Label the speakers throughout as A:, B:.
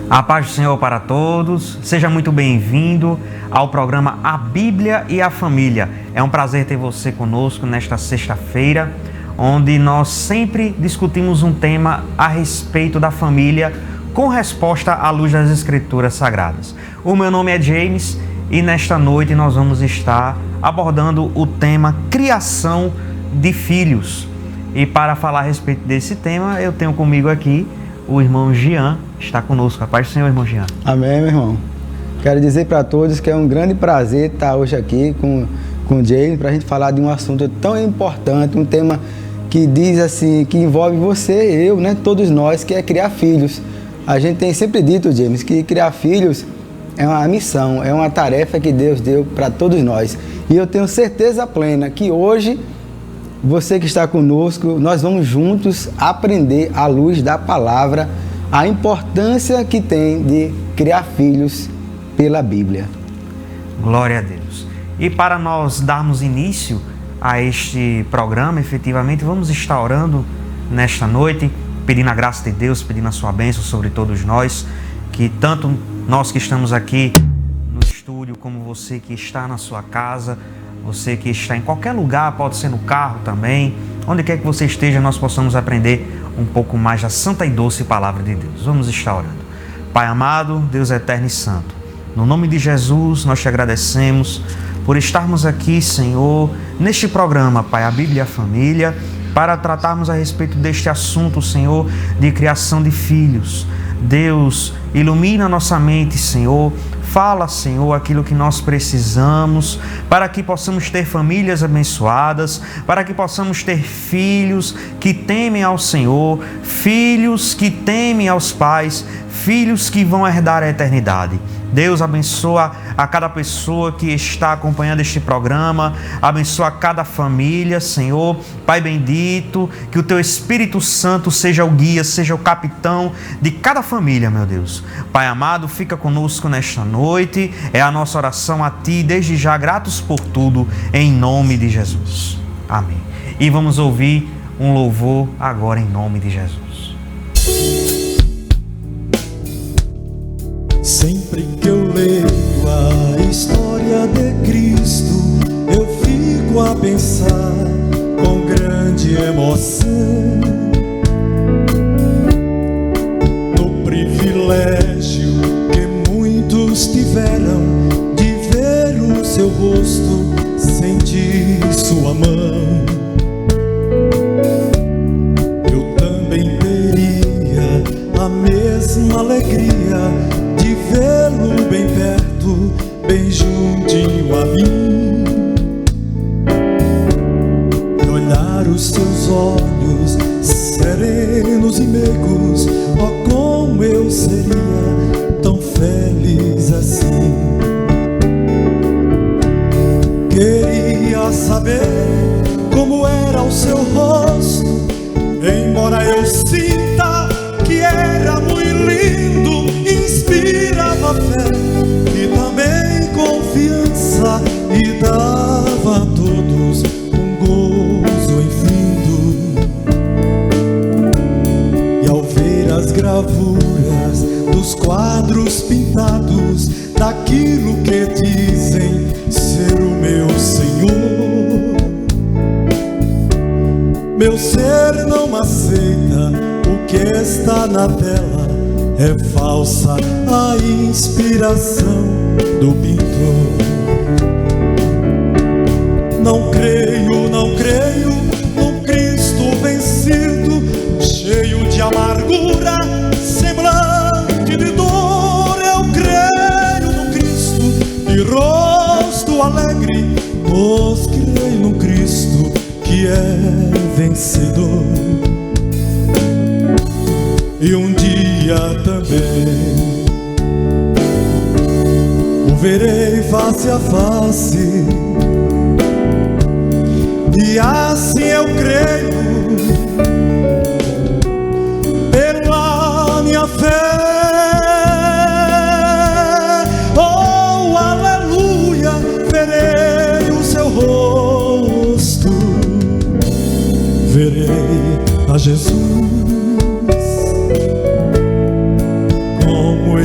A: A paz do Senhor para todos, seja muito bem-vindo ao programa A Bíblia e a Família. É um prazer ter você conosco nesta sexta-feira, onde nós sempre discutimos um tema a respeito da família com resposta à luz das Escrituras Sagradas. O meu nome é James e nesta noite nós vamos estar abordando o tema criação de filhos. E para falar a respeito desse tema, eu tenho comigo aqui o irmão Jean, está conosco. A paz do Senhor, irmão Jean.
B: Amém, meu irmão. Quero dizer para todos que é um grande prazer estar hoje aqui com o James para a gente falar de um assunto tão importante, um tema que diz assim, que envolve você, eu, né, todos nós, que é criar filhos. A gente tem sempre dito, James, que criar filhos é uma missão, é uma tarefa que Deus deu para todos nós. E eu tenho certeza plena que hoje, você que está conosco, nós vamos juntos aprender à luz da palavra a importância que tem de criar filhos pela Bíblia.
A: Glória a Deus. E para nós darmos início a este programa, efetivamente, vamos estar orando nesta noite, pedindo a graça de Deus, pedindo a sua bênção sobre todos nós, que tanto nós que estamos aqui no estúdio, como você que está na sua casa, você que está em qualquer lugar, pode ser no carro também, onde quer que você esteja, nós possamos aprender um pouco mais da santa e doce palavra de Deus. Vamos estar orando. Pai amado, Deus eterno e santo, no nome de Jesus, nós te agradecemos por estarmos aqui, Senhor, neste programa, Pai, a Bíblia e a Família, para tratarmos a respeito deste assunto, Senhor, de criação de filhos. Deus, ilumina nossa mente, Senhor. Fala, Senhor, aquilo que nós precisamos para que possamos ter famílias abençoadas, para que possamos ter filhos que temem ao Senhor, filhos que temem aos pais, filhos que vão herdar a eternidade. Deus, abençoa a cada pessoa que está acompanhando este programa, abençoa cada família, Senhor. Pai bendito, que o Teu Espírito Santo seja o guia, seja o capitão de cada família, meu Deus. Pai amado, fica conosco nesta noite, é a nossa oração a Ti, desde já gratos por tudo, em nome de Jesus. Amém. E vamos ouvir um louvor agora em nome de Jesus.
C: Sempre que eu leio a história de Cristo, eu fico a pensar com grande emoção no privilégio que muitos tiveram de ver o seu rosto, sentir sua mão. Eu também teria a mesma alegria de vê-lo bem perto, bem juntinho a mim, e olhar os seus olhos serenos e meigos. Oh, como eu seria tão feliz assim. Queria saber como era o seu rosto, embora eu sinta que era muito lindo, inspirava fé e também confiança, e dava a todos um gozo infindo. E ao ver as gravuras dos quadros pintados daquilo que dizem ser o meu Senhor, meu ser não aceita o que está na tela. É falsa a inspiração do pintor. Não creio no Cristo vencido, cheio de amargura, semblante de dor. Eu creio no Cristo de rosto alegre, pois creio no Cristo que é vencedor. E um dia também o verei face a face, e assim eu creio pela minha fé. Oh, aleluia, verei o seu rosto, verei a Jesus. Como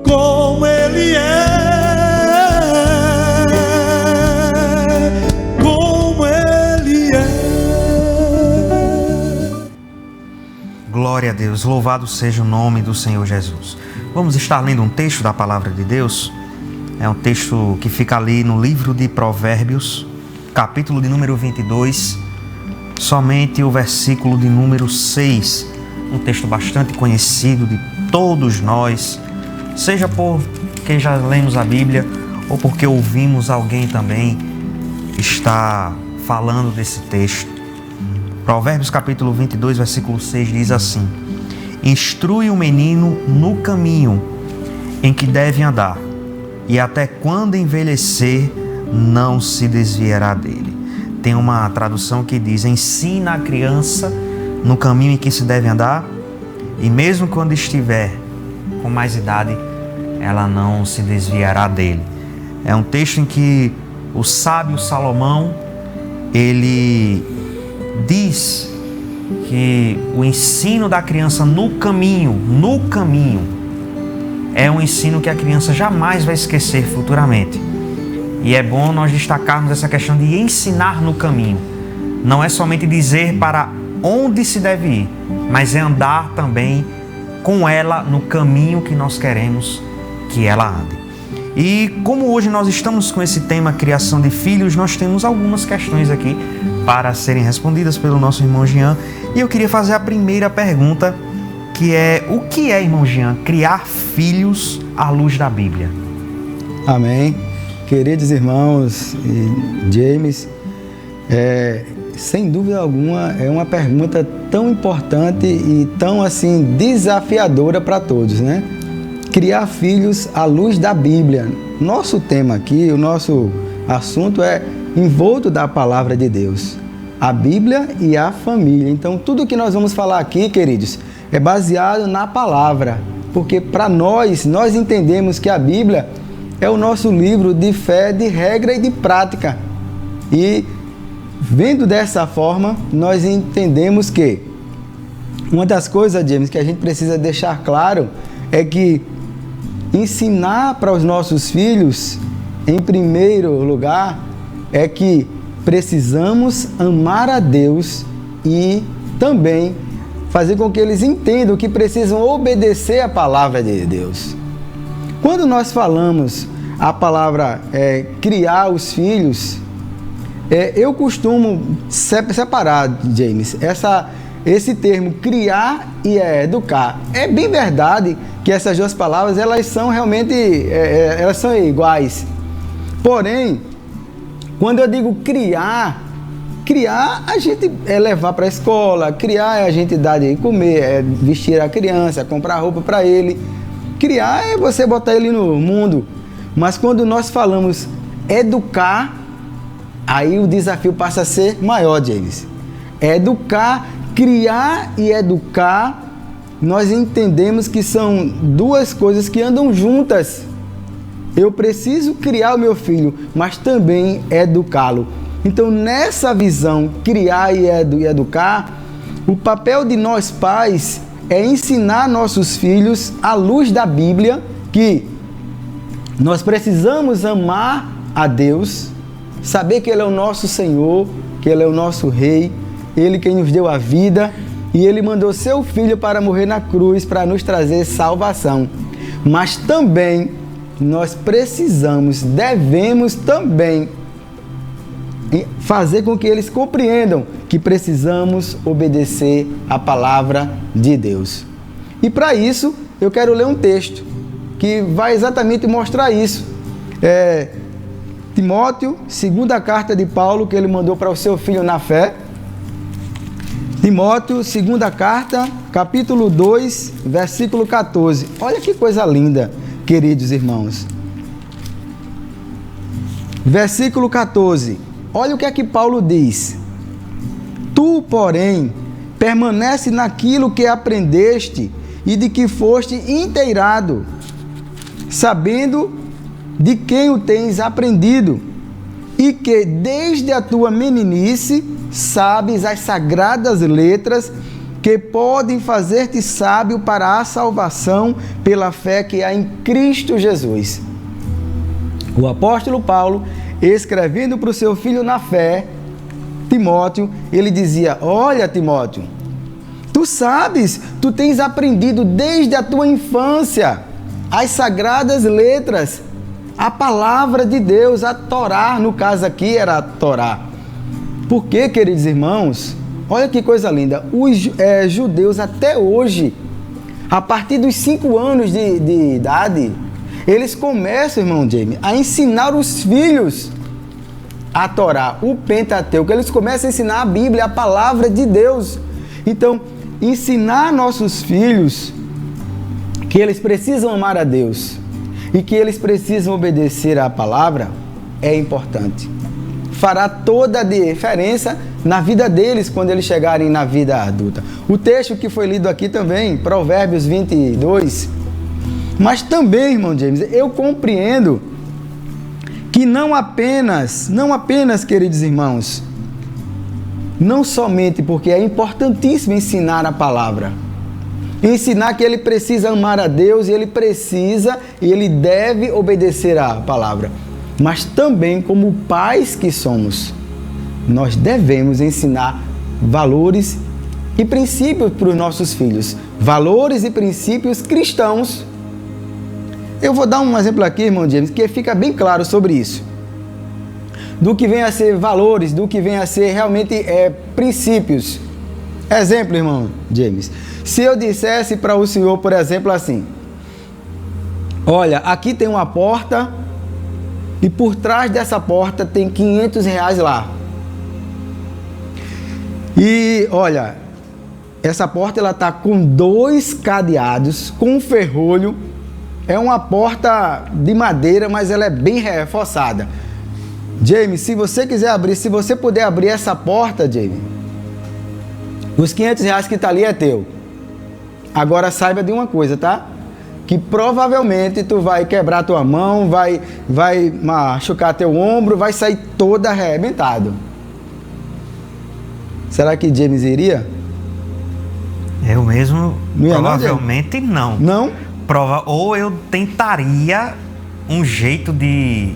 C: como Ele como Ele é.
A: Glória a Deus, louvado seja o nome do Senhor Jesus. Vamos estar lendo um texto da Palavra de Deus. É um texto que fica ali no livro de Provérbios, capítulo de número 22, somente o versículo de número 6. Um texto bastante conhecido de todos nós, seja porque já lemos a Bíblia ou porque ouvimos alguém também estar falando desse texto. Provérbios capítulo 22, versículo 6 diz assim: instrui o menino no caminho em que deve andar, e até quando envelhecer não se desviará dele. Tem uma tradução que diz: ensina a criança no caminho em que se deve andar, e mesmo quando estiver com mais idade, ela não se desviará dele. É um texto em que o sábio Salomão, ele diz que o ensino da criança no caminho, é um ensino que a criança jamais vai esquecer futuramente. E é bom nós destacarmos essa questão de ensinar no caminho. Não é somente dizer para onde se deve ir, mas é andar também com ela no caminho que nós queremos que ela ande. E como hoje nós estamos com esse tema criação de filhos, nós temos algumas questões aqui para serem respondidas pelo nosso irmão Jean. E eu queria fazer a primeira pergunta, que é: o que é, irmão Jean, criar filhos à luz da Bíblia?
B: Amém. Queridos irmãos e James, sem dúvida alguma é uma pergunta tão importante e tão assim desafiadora para todos, né? Criar filhos à luz da Bíblia. Nosso tema aqui, o nosso assunto é envolto da palavra de Deus, a Bíblia e a família. Então tudo que nós vamos falar aqui, queridos, é baseado na palavra, porque para nós entendemos que a Bíblia é o nosso livro de fé, de regra e de prática. E vendo dessa forma, nós entendemos que uma das coisas, James, que a gente precisa deixar claro é que ensinar para os nossos filhos, em primeiro lugar, é que precisamos amar a Deus e também fazer com que eles entendam que precisam obedecer a palavra de Deus. Quando nós falamos a palavra criar os filhos, eu costumo separar, James, esse termo criar e educar. É bem verdade que essas duas palavras elas são realmente elas são iguais. Porém, quando eu digo criar a gente é levar para a escola, criar é a gente dar de comer, é vestir a criança, comprar roupa para ele. Criar é você botar ele no mundo. Mas quando nós falamos educar, aí o desafio passa a ser maior, James. Educar, criar e educar, nós entendemos que são duas coisas que andam juntas. Eu preciso criar o meu filho, mas também educá-lo. Então, nessa visão, criar e educar, o papel de nós pais é ensinar nossos filhos, à luz da Bíblia, que nós precisamos amar a Deus, saber que Ele é o nosso Senhor, que Ele é o nosso Rei, Ele quem nos deu a vida, e Ele mandou seu Filho para morrer na cruz, para nos trazer salvação. Mas também nós devemos também fazer com que eles compreendam que precisamos obedecer a palavra de Deus. E para isso, eu quero ler um texto que vai exatamente mostrar isso. Timóteo, segunda carta de Paulo, que ele mandou para o seu filho na fé. Timóteo, segunda carta, capítulo 2, versículo 14. Olha que coisa linda, queridos irmãos. Versículo 14. Olha o que é que Paulo diz. Tu, porém, permanece naquilo que aprendeste e de que foste inteirado, sabendo de quem o tens aprendido, e que desde a tua meninice sabes as sagradas letras, que podem fazer-te sábio para a salvação pela fé que há em Cristo Jesus. O apóstolo Paulo, escrevendo para o seu filho na fé, Timóteo, ele dizia: olha, Timóteo, tu sabes, tu tens aprendido desde a tua infância as sagradas letras, a palavra de Deus, a Torá, no caso aqui era a Torá. Por quê, queridos irmãos? Olha que coisa linda, os judeus até hoje, a partir dos 5 anos de idade, eles começam, irmão Jaime, a ensinar os filhos a Torá, o Pentateuco. Eles começam a ensinar a Bíblia, a palavra de Deus. Então, ensinar nossos filhos que eles precisam amar a Deus e que eles precisam obedecer à palavra é importante. Fará toda a diferença na vida deles quando eles chegarem na vida adulta. O texto que foi lido aqui também, Provérbios 22. Mas também, irmão James, eu compreendo que não apenas, queridos irmãos, não somente porque é importantíssimo ensinar a palavra, ensinar que ele precisa amar a Deus e ele precisa e ele deve obedecer à palavra, mas também como pais que somos, nós devemos ensinar valores e princípios para os nossos filhos, valores e princípios cristãos. Eu vou dar um exemplo aqui, irmão James, que fica bem claro sobre isso. Do que vem a ser valores, do que vem a ser realmente princípios. Exemplo, irmão James. Se eu dissesse para o senhor, por exemplo, assim: olha, aqui tem uma porta e por trás dessa porta tem R$500 lá. E, olha, essa porta ela está com 2 cadeados, com um ferrolho. É uma porta de madeira, mas ela é bem reforçada. James, se você quiser abrir, se você puder abrir essa porta, James, os R$500 que está ali é teu. Agora saiba de uma coisa, tá? Que provavelmente tu vai quebrar tua mão, vai machucar teu ombro, vai sair todo arrebentado. Será que James iria?
A: Eu mesmo,
B: não ia,
A: provavelmente não.
B: Não?
A: Ou eu tentaria um jeito de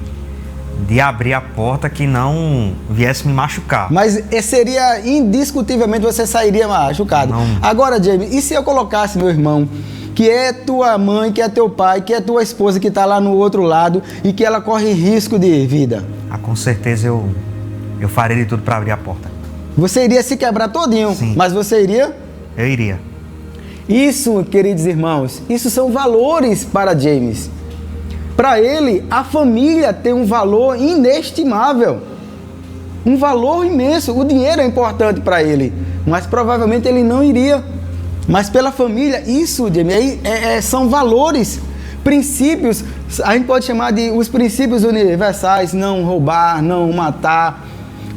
A: abrir a porta que não viesse me machucar.
B: Mas seria indiscutivelmente você sairia machucado.
A: Não.
B: Agora, James, e se eu colocasse meu irmão, que é tua mãe, que é teu pai, que é tua esposa que está lá no outro lado e que ela corre risco de vida?
A: Ah, com certeza eu faria de tudo para abrir a porta.
B: Você iria se quebrar todinho,
A: sim,
B: mas você iria?
A: Eu iria.
B: Isso, queridos irmãos, isso são valores para James. Para ele, a família tem um valor inestimável, um valor imenso. O dinheiro é importante para ele, mas provavelmente ele não iria. Mas pela família, isso, James, são valores, princípios. A gente pode chamar de os princípios universais: não roubar, não matar.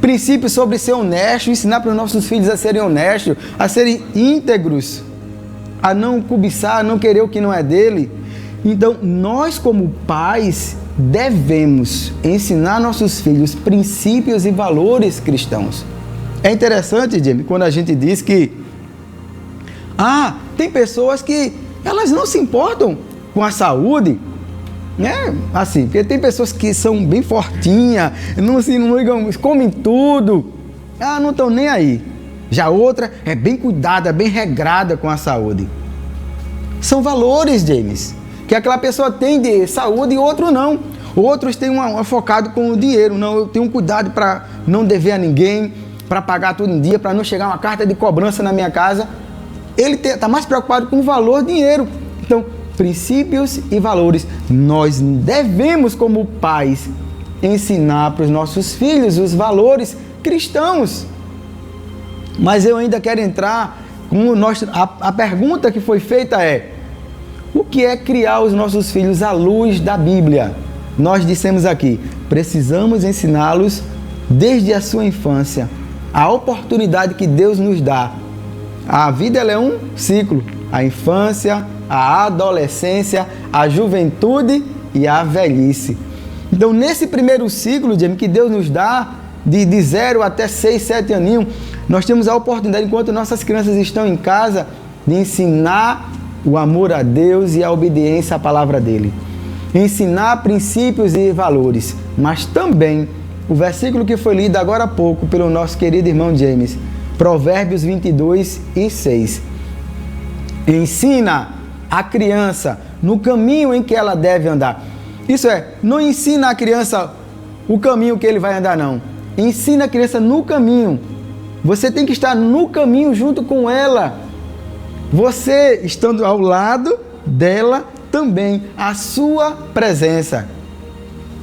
B: Princípios sobre ser honesto, ensinar para os nossos filhos a serem honestos, a serem íntegros, a não cobiçar, a não querer o que não é dele. Então, nós como pais devemos ensinar nossos filhos princípios e valores cristãos. É interessante, Jamie, quando a gente diz que tem pessoas que elas não se importam com a saúde, né? Assim, porque tem pessoas que são bem fortinhas, não ligam, comem tudo, não estão nem aí. Já outra é bem cuidada, bem regrada com a saúde. São valores, James, que aquela pessoa tem de saúde e outro não. Outros têm um focado com o dinheiro. Não, eu tenho um cuidado para não dever a ninguém, para pagar tudo em dia, para não chegar uma carta de cobrança na minha casa. Ele está mais preocupado com o valor dinheiro. Então, princípios e valores. Nós devemos, como pais, ensinar para os nossos filhos os valores cristãos. Mas eu ainda quero entrar com a pergunta que foi feita é: o que é criar os nossos filhos à luz da Bíblia? Nós dissemos aqui, precisamos ensiná-los desde a sua infância, a oportunidade que Deus nos dá. A vida ela é um ciclo: a infância, a adolescência, a juventude e a velhice. Então, nesse primeiro ciclo, que Deus nos dá, de 0 até 6, 7 aninhos, nós temos a oportunidade, enquanto nossas crianças estão em casa, de ensinar o amor a Deus e a obediência à palavra dele. Ensinar princípios e valores, mas também o versículo que foi lido agora há pouco pelo nosso querido irmão James, Provérbios 22 e 6. Ensina a criança no caminho em que ela deve andar. Isso é, não ensina a criança o caminho que ele vai andar, não. Ensina a criança no caminho. Você tem que estar no caminho junto com ela. Você estando ao lado dela também, a sua presença.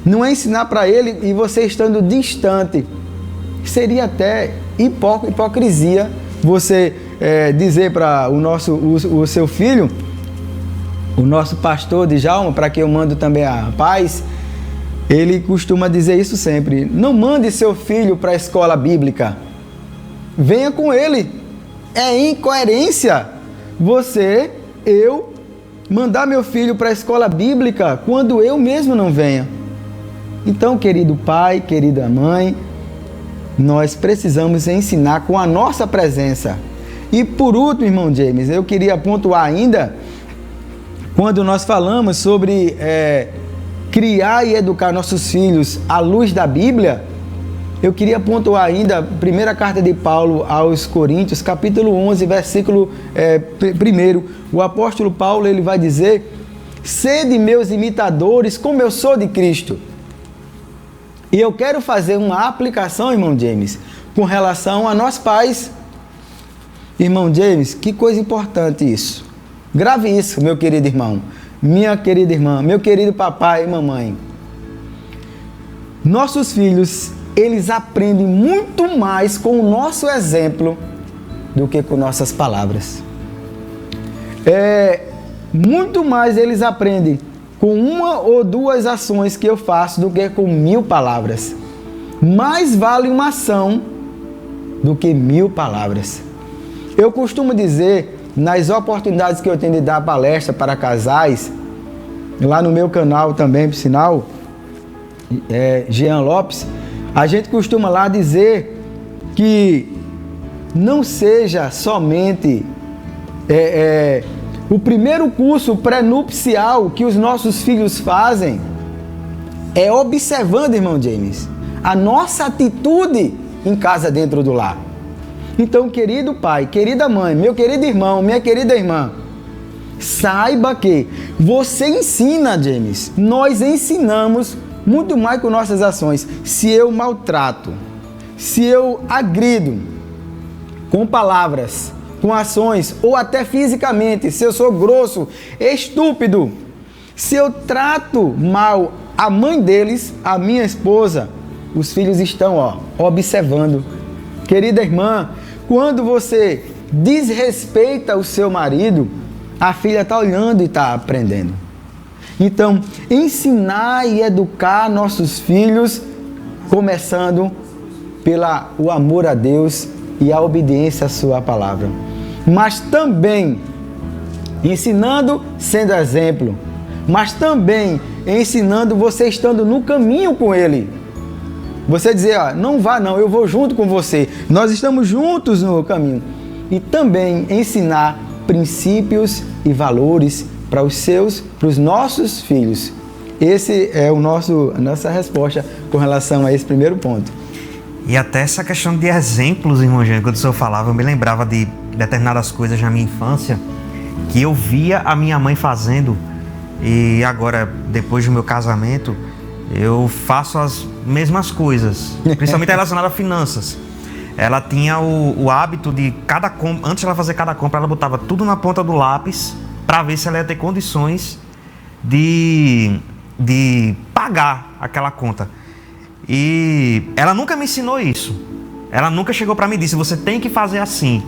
B: Não é ensinar para ele e você estando distante. Seria até hipocrisia você dizer para o seu filho, o nosso pastor Djalma, para quem eu mando também a paz, ele costuma dizer isso sempre: não mande seu filho para a escola bíblica, venha com ele. É incoerência eu mandar meu filho para a escola bíblica quando eu mesmo não venha. Então, querido pai, querida mãe, nós precisamos ensinar com a nossa presença. E por último, irmão James, eu queria pontuar ainda, quando nós falamos sobre criar e educar nossos filhos à luz da Bíblia, eu queria pontuar ainda a primeira carta de Paulo aos Coríntios, capítulo 11, versículo 1. O apóstolo Paulo, ele vai dizer: sede meus imitadores como eu sou de Cristo. E eu quero fazer uma aplicação, irmão James, com relação a nós pais. Irmão James, que coisa importante isso. Grave isso, meu querido irmão, minha querida irmã, meu querido papai e mamãe. Nossos filhos, eles aprendem muito mais com o nosso exemplo do que com nossas palavras. Muito mais eles aprendem com uma ou duas ações que eu faço do que com 1000 palavras. Mais vale uma ação do que 1000 palavras. Eu costumo dizer, nas oportunidades que eu tenho de dar palestra para casais, lá no meu canal também, por sinal, Jean Lopes, a gente costuma lá dizer que não seja somente o primeiro curso pré-nupcial que os nossos filhos fazem, é observando, irmão James, a nossa atitude em casa dentro do lar. Então, querido pai, querida mãe, meu querido irmão, minha querida irmã, saiba que você ensina, James, nós ensinamos muito mais com nossas ações. Se eu maltrato, se eu agrido com palavras, com ações ou até fisicamente, se eu sou grosso, estúpido, se eu trato mal a mãe deles, a minha esposa, os filhos estão observando. Querida irmã, quando você desrespeita o seu marido, a filha está olhando e está aprendendo. Então, ensinar e educar nossos filhos, começando pelo amor a Deus e a obediência à sua palavra. Mas também ensinando sendo exemplo, mas também ensinando você estando no caminho com ele. Você dizer, não vá não, eu vou junto com você. Nós estamos juntos no caminho. E também ensinar princípios e valores para os nossos filhos. Esse é a nossa resposta com relação a esse primeiro ponto.
A: E até essa questão de exemplos, irmão Gênio, quando o senhor falava, eu me lembrava de determinadas coisas na minha infância que eu via a minha mãe fazendo, e agora, depois do meu casamento, eu faço as mesmas coisas, principalmente relacionadas a finanças. Ela tinha o hábito de antes de ela fazer cada compra, ela botava tudo na ponta do lápis para ver se ela ia ter condições de pagar aquela conta. E ela nunca me ensinou isso. Ela nunca chegou para mim e disse, você tem que fazer assim.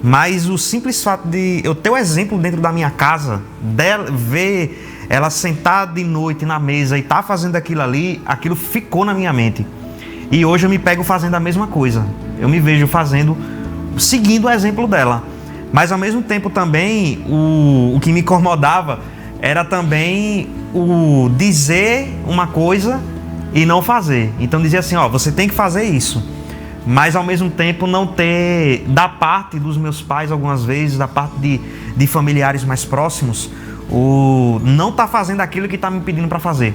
A: Mas o simples fato de eu ter o exemplo dentro da minha casa, ver ela sentada de noite na mesa e tá fazendo aquilo ali, aquilo ficou na minha mente. E hoje eu me pego fazendo a mesma coisa. Eu me vejo seguindo o exemplo dela. Mas ao mesmo tempo também, o que me incomodava era também o dizer uma coisa e não fazer. Então dizia assim, ó, você tem que fazer isso. Mas ao mesmo tempo não ter, da parte dos meus pais algumas vezes, da parte de familiares mais próximos, o não tá fazendo aquilo que tá me pedindo para fazer.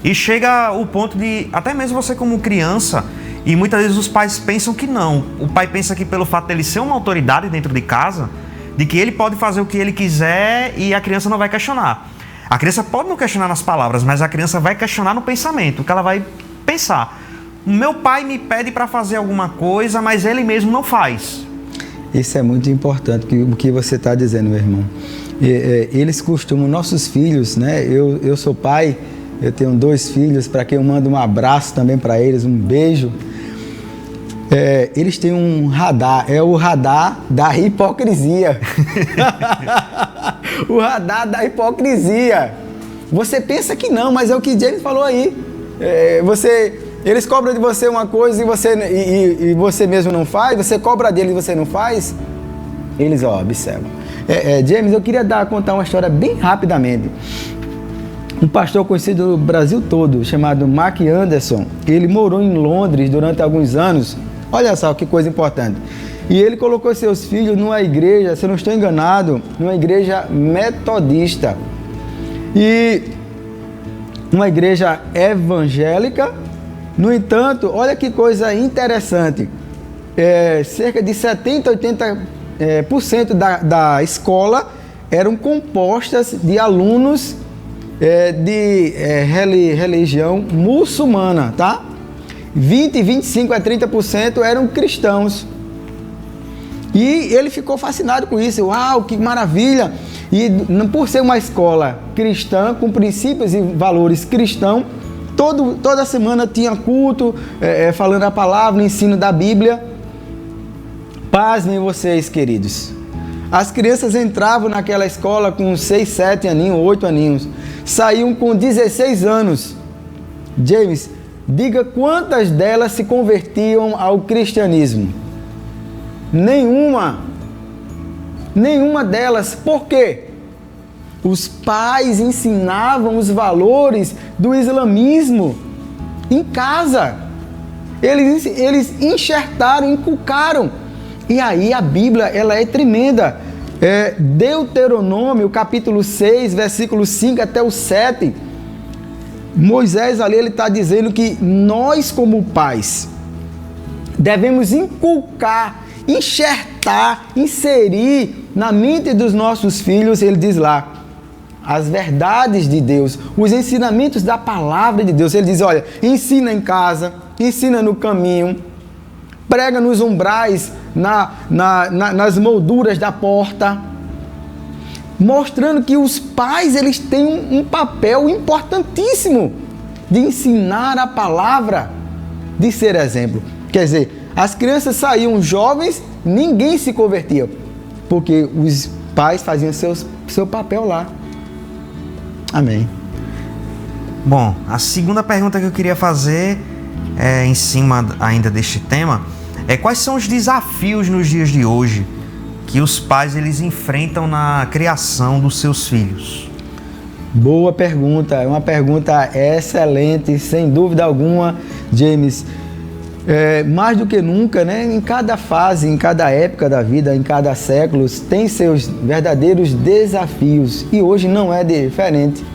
A: E chega o ponto de, até mesmo você como criança, e muitas vezes os pais pensam que não. O pai pensa que pelo fato dele ser uma autoridade dentro de casa, de que ele pode fazer o que ele quiser e a criança não vai questionar. A criança pode não questionar nas palavras, mas a criança vai questionar no pensamento, o que ela vai pensar. Meu pai me pede para fazer alguma coisa, mas ele mesmo não faz.
B: Isso é muito importante, o que você está dizendo, meu irmão. Eles costumam, nossos filhos, né? Eu sou pai, eu tenho 2 filhos, para quem eu mando um abraço também para eles, um beijo. Eles têm um radar, é o radar da hipocrisia. O radar da hipocrisia. Você pensa que não, mas é o que James falou aí. Eles cobram de você uma coisa e você mesmo não faz, você cobra deles e você não faz, eles observam. James, eu queria contar uma história bem rapidamente. Um pastor conhecido no Brasil todo, chamado Mark Anderson, ele morou em Londres durante alguns anos. Olha só que coisa importante. E ele colocou seus filhos numa igreja, se eu não estou enganado, numa igreja metodista. E uma igreja evangélica. No entanto, olha que coisa interessante. Cerca de 70%, 80% da escola eram compostas de alunos de religião muçulmana, tá? 20, 25 a 30% eram cristãos. E ele ficou fascinado com isso. Uau, que maravilha! E por ser uma escola cristã, com princípios e valores cristãos, toda semana tinha culto, falando a palavra, o ensino da Bíblia. Pasmem vocês, queridos. As crianças entravam naquela escola com 6, 7 aninhos, 8 aninhos. Saíam com 16 anos. James, diga quantas delas se convertiam ao cristianismo. Nenhuma. Nenhuma delas. Por quê? Os pais ensinavam os valores do islamismo em casa. Eles enxertaram, inculcaram. E aí a Bíblia, ela é tremenda. Deuteronômio, capítulo 6, versículo 5 até o 7. Moisés ali, ele está dizendo que nós como pais devemos inculcar, enxertar, inserir na mente dos nossos filhos, ele diz lá, as verdades de Deus, os ensinamentos da palavra de Deus. Ele diz, olha, ensina em casa, ensina no caminho, prega nos umbrais, nas molduras da porta, mostrando que os pais, eles têm um papel importantíssimo de ensinar a palavra, de ser exemplo. Quer dizer, as crianças saíam jovens, ninguém se convertia, porque os pais faziam seu papel lá. Amém.
A: Bom, a segunda pergunta que eu queria fazer em cima ainda deste tema quais são os desafios nos dias de hoje que os pais eles enfrentam na criação dos seus filhos?
B: Boa pergunta, é uma pergunta excelente, sem dúvida alguma, James. Mais do que nunca, né? Em cada fase, em cada época da vida, em cada século, tem seus verdadeiros desafios e hoje não é diferente.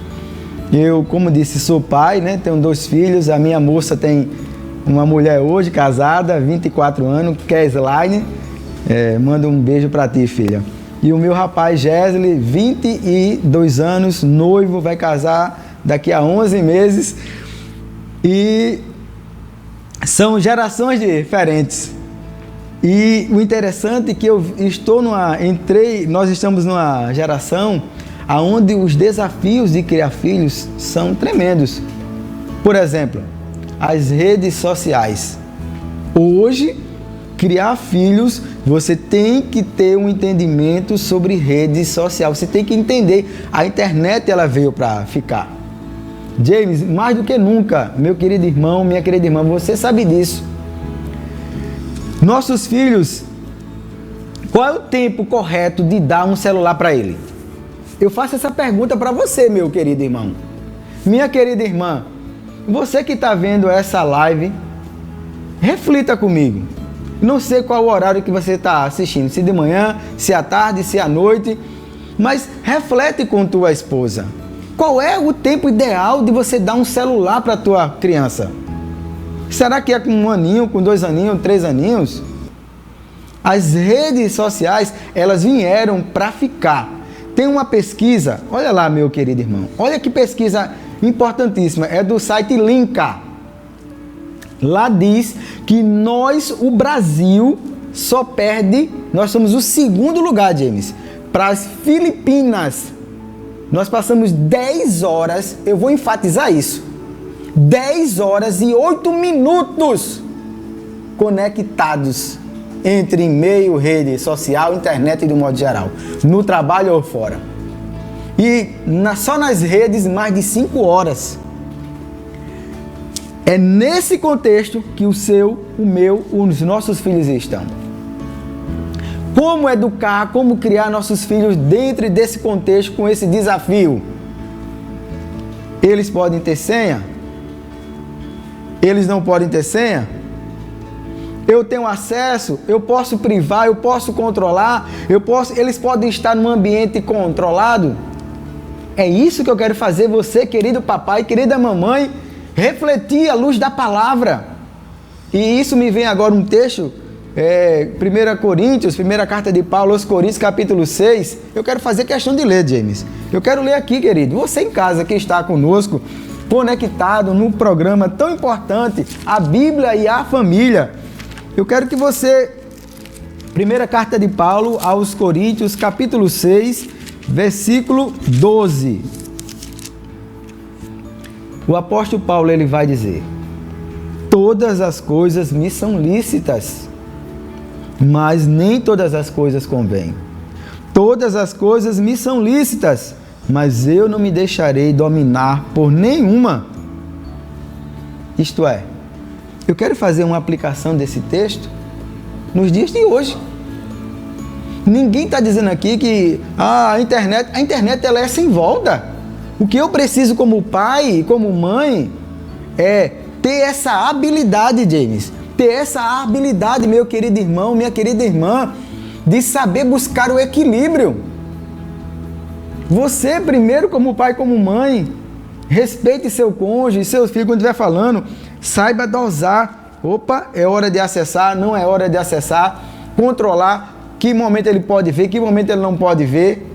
B: Eu, como disse, sou pai, né? Tenho 2 filhos, a minha moça tem uma mulher hoje, casada, 24 anos, Kesline, manda um beijo para ti, filha. E o meu rapaz, Gesli, 22 anos, noivo, vai casar daqui a 11 meses. E são gerações diferentes. E o interessante é que nós estamos numa geração onde os desafios de criar filhos são tremendos. Por exemplo, as redes sociais. Hoje, criar filhos, você tem que ter um entendimento sobre rede social. Você tem que entender, a internet ela veio para ficar. James, mais do que nunca, meu querido irmão, minha querida irmã, você sabe disso. Nossos filhos, qual é o tempo correto de dar um celular para ele? Eu faço essa pergunta para você, meu querido irmão. Minha querida irmã, Você que está vendo essa live, reflita comigo. Não sei qual o horário que você está assistindo, se de manhã, se à tarde, se à noite, mas reflete com tua esposa. Qual é o tempo ideal de você dar um celular para tua criança? Será que é com 1 aninho, com 2 aninhos, 3 aninhos? As redes sociais, elas vieram para ficar. Tem uma pesquisa, olha lá, meu querido irmão, olha que pesquisa importantíssima, é do site Linka. Lá diz que o Brasil, só perde, nós somos o 2º lugar, James, para as Filipinas. Nós passamos 10 horas, eu vou enfatizar isso, 10 horas e 8 minutos conectados entre e-mail, rede social, internet e do modo geral, no trabalho ou fora. E só nas redes, mais de 5 horas. É nesse contexto que o meu, os nossos filhos estão. Como educar, como criar nossos filhos dentro desse contexto, com esse desafio? Eles podem ter senha? Eles não podem ter senha? Eu tenho acesso, eu posso privar, eu posso controlar, eles podem estar num ambiente controlado? É isso que eu quero fazer você, querido papai, querida mamãe, refletir à luz da palavra. E isso me vem agora um texto, 1 Coríntios, primeira carta de Paulo aos Coríntios, capítulo 6. Eu quero fazer questão de ler, James. Eu quero ler aqui, querido. Você em casa que está conosco, conectado num programa tão importante, a Bíblia e a família. Eu quero que você, primeira carta de Paulo aos Coríntios, capítulo 6, versículo 12. O apóstolo Paulo, ele vai dizer: todas as coisas me são lícitas, mas nem todas as coisas convêm. Todas as coisas me são lícitas, mas eu não me deixarei dominar por nenhuma. Isto é, eu quero fazer uma aplicação desse texto nos dias de hoje. Ninguém está dizendo aqui que a internet ela é sem volta. O que eu preciso como pai e como mãe é ter essa habilidade, James. Ter essa habilidade, meu querido irmão, minha querida irmã, de saber buscar o equilíbrio. Você primeiro como pai, como mãe, respeite seu cônjuge, seus filhos quando estiver falando, saiba dosar. Opa, é hora de acessar, não é hora de acessar. Controlar que momento ele pode ver, que momento ele não pode ver.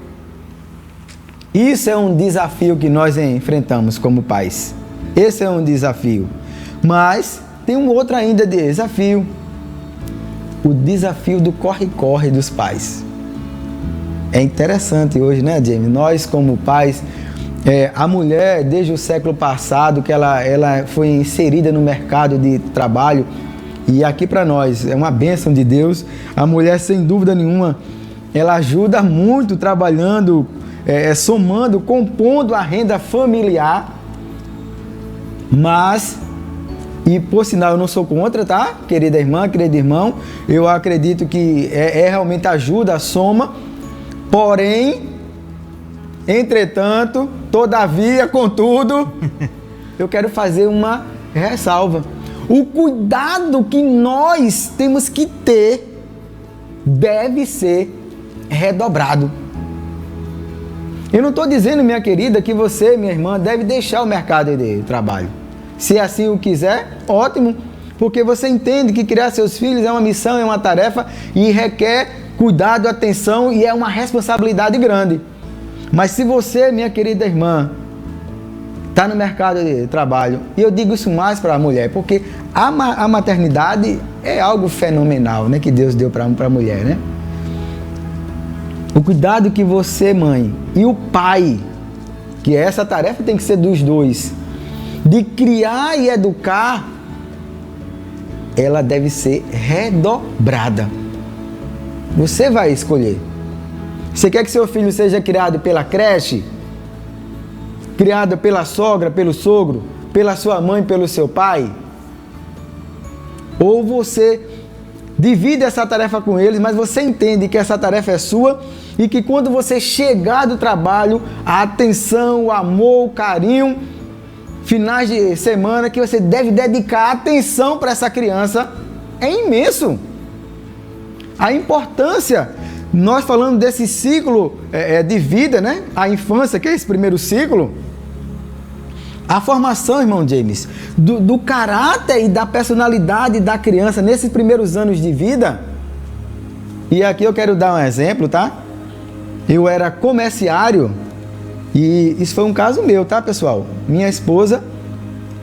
B: Isso é um desafio que nós enfrentamos como pais. Esse é um desafio. Mas tem um outro ainda desafio. O desafio do corre-corre dos pais. É interessante hoje, né, James? Nós como pais, a mulher desde o século passado que ela foi inserida no mercado de trabalho, e aqui para nós é uma bênção de Deus. A mulher, sem dúvida nenhuma, ela ajuda muito trabalhando, somando, compondo a renda familiar. Mas, e por sinal eu não sou contra, tá? Querida irmã, querido irmão, eu acredito que realmente ajuda, soma. Porém, entretanto, todavia, contudo, eu quero fazer uma ressalva. O cuidado que nós temos que ter deve ser redobrado. Eu não estou dizendo, minha querida, que você, minha irmã, deve deixar o mercado de trabalho. Se assim o quiser, ótimo, porque você entende que criar seus filhos é uma missão, é uma tarefa e requer cuidado, atenção e é uma responsabilidade grande. Mas se você, minha querida irmã, está no mercado de trabalho, e eu digo isso mais para a mulher, porque a maternidade é algo fenomenal, né, que Deus deu para a mulher, né? O cuidado que você, mãe, e o pai, que essa tarefa tem que ser dos dois, de criar e educar, ela deve ser redobrada. Você vai escolher. Você quer que seu filho seja criado pela creche? Criado pela sogra, pelo sogro? Pela sua mãe, pelo seu pai? Ou você divide essa tarefa com eles, mas você entende que essa tarefa é sua e que quando você chegar do trabalho, a atenção, o amor, o carinho finais de semana que você deve dedicar atenção para essa criança é imenso. A importância, nós falando desse ciclo de vida, né? A infância, que é esse primeiro ciclo, a formação, irmão James, do caráter e da personalidade da criança nesses primeiros anos de vida. E aqui eu quero dar um exemplo, tá? Eu era comerciário e isso foi um caso meu, tá, pessoal? Minha esposa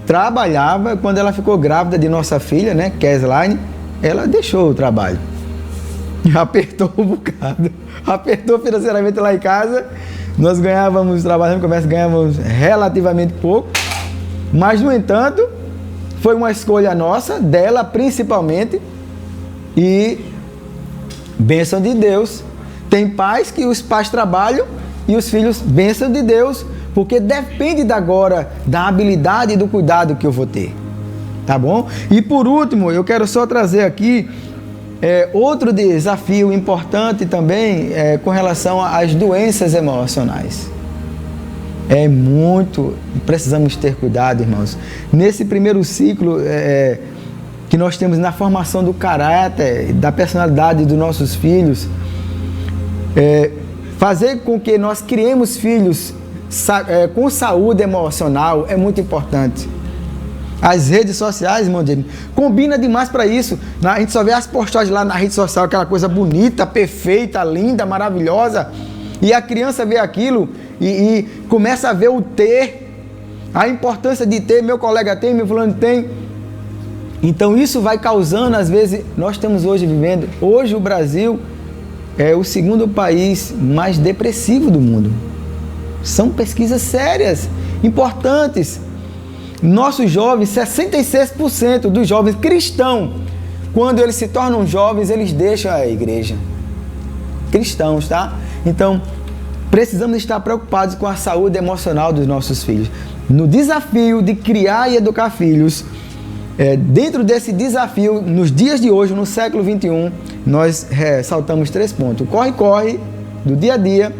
B: trabalhava, quando ela ficou grávida de nossa filha, né, Kesline, ela deixou o trabalho. Apertou um bocado. Apertou financeiramente lá em casa. Nós ganhávamos, trabalhando no comércio, ganhávamos relativamente pouco. Mas, no entanto, foi uma escolha nossa, dela principalmente. E bênção de Deus. Tem pais que os pais trabalham e os filhos, bênção de Deus, porque depende agora da habilidade e do cuidado que eu vou ter. Tá bom? E por último, eu quero só trazer aqui outro desafio importante também com relação às doenças emocionais. Precisamos ter cuidado, irmãos. Nesse primeiro ciclo que nós temos na formação do caráter, da personalidade dos nossos filhos, fazer com que nós criemos filhos com saúde emocional é muito importante. As redes sociais, irmão James, combina demais para isso. A gente só vê as postagens lá na rede social, aquela coisa bonita, perfeita, linda, maravilhosa. E a criança vê aquilo e começa a ver o ter, a importância de ter, meu colega tem, meu fulano tem. Então isso vai causando, às vezes, nós estamos hoje o Brasil é o segundo país mais depressivo do mundo. São pesquisas sérias, importantes. Nossos jovens, 66% dos jovens cristãos, quando eles se tornam jovens, eles deixam a igreja. Cristãos, tá? Então, precisamos estar preocupados com a saúde emocional dos nossos filhos. No desafio de criar e educar filhos, dentro desse desafio, nos dias de hoje, no século 21, nós ressaltamos 3 pontos. O corre-corre do dia a dia.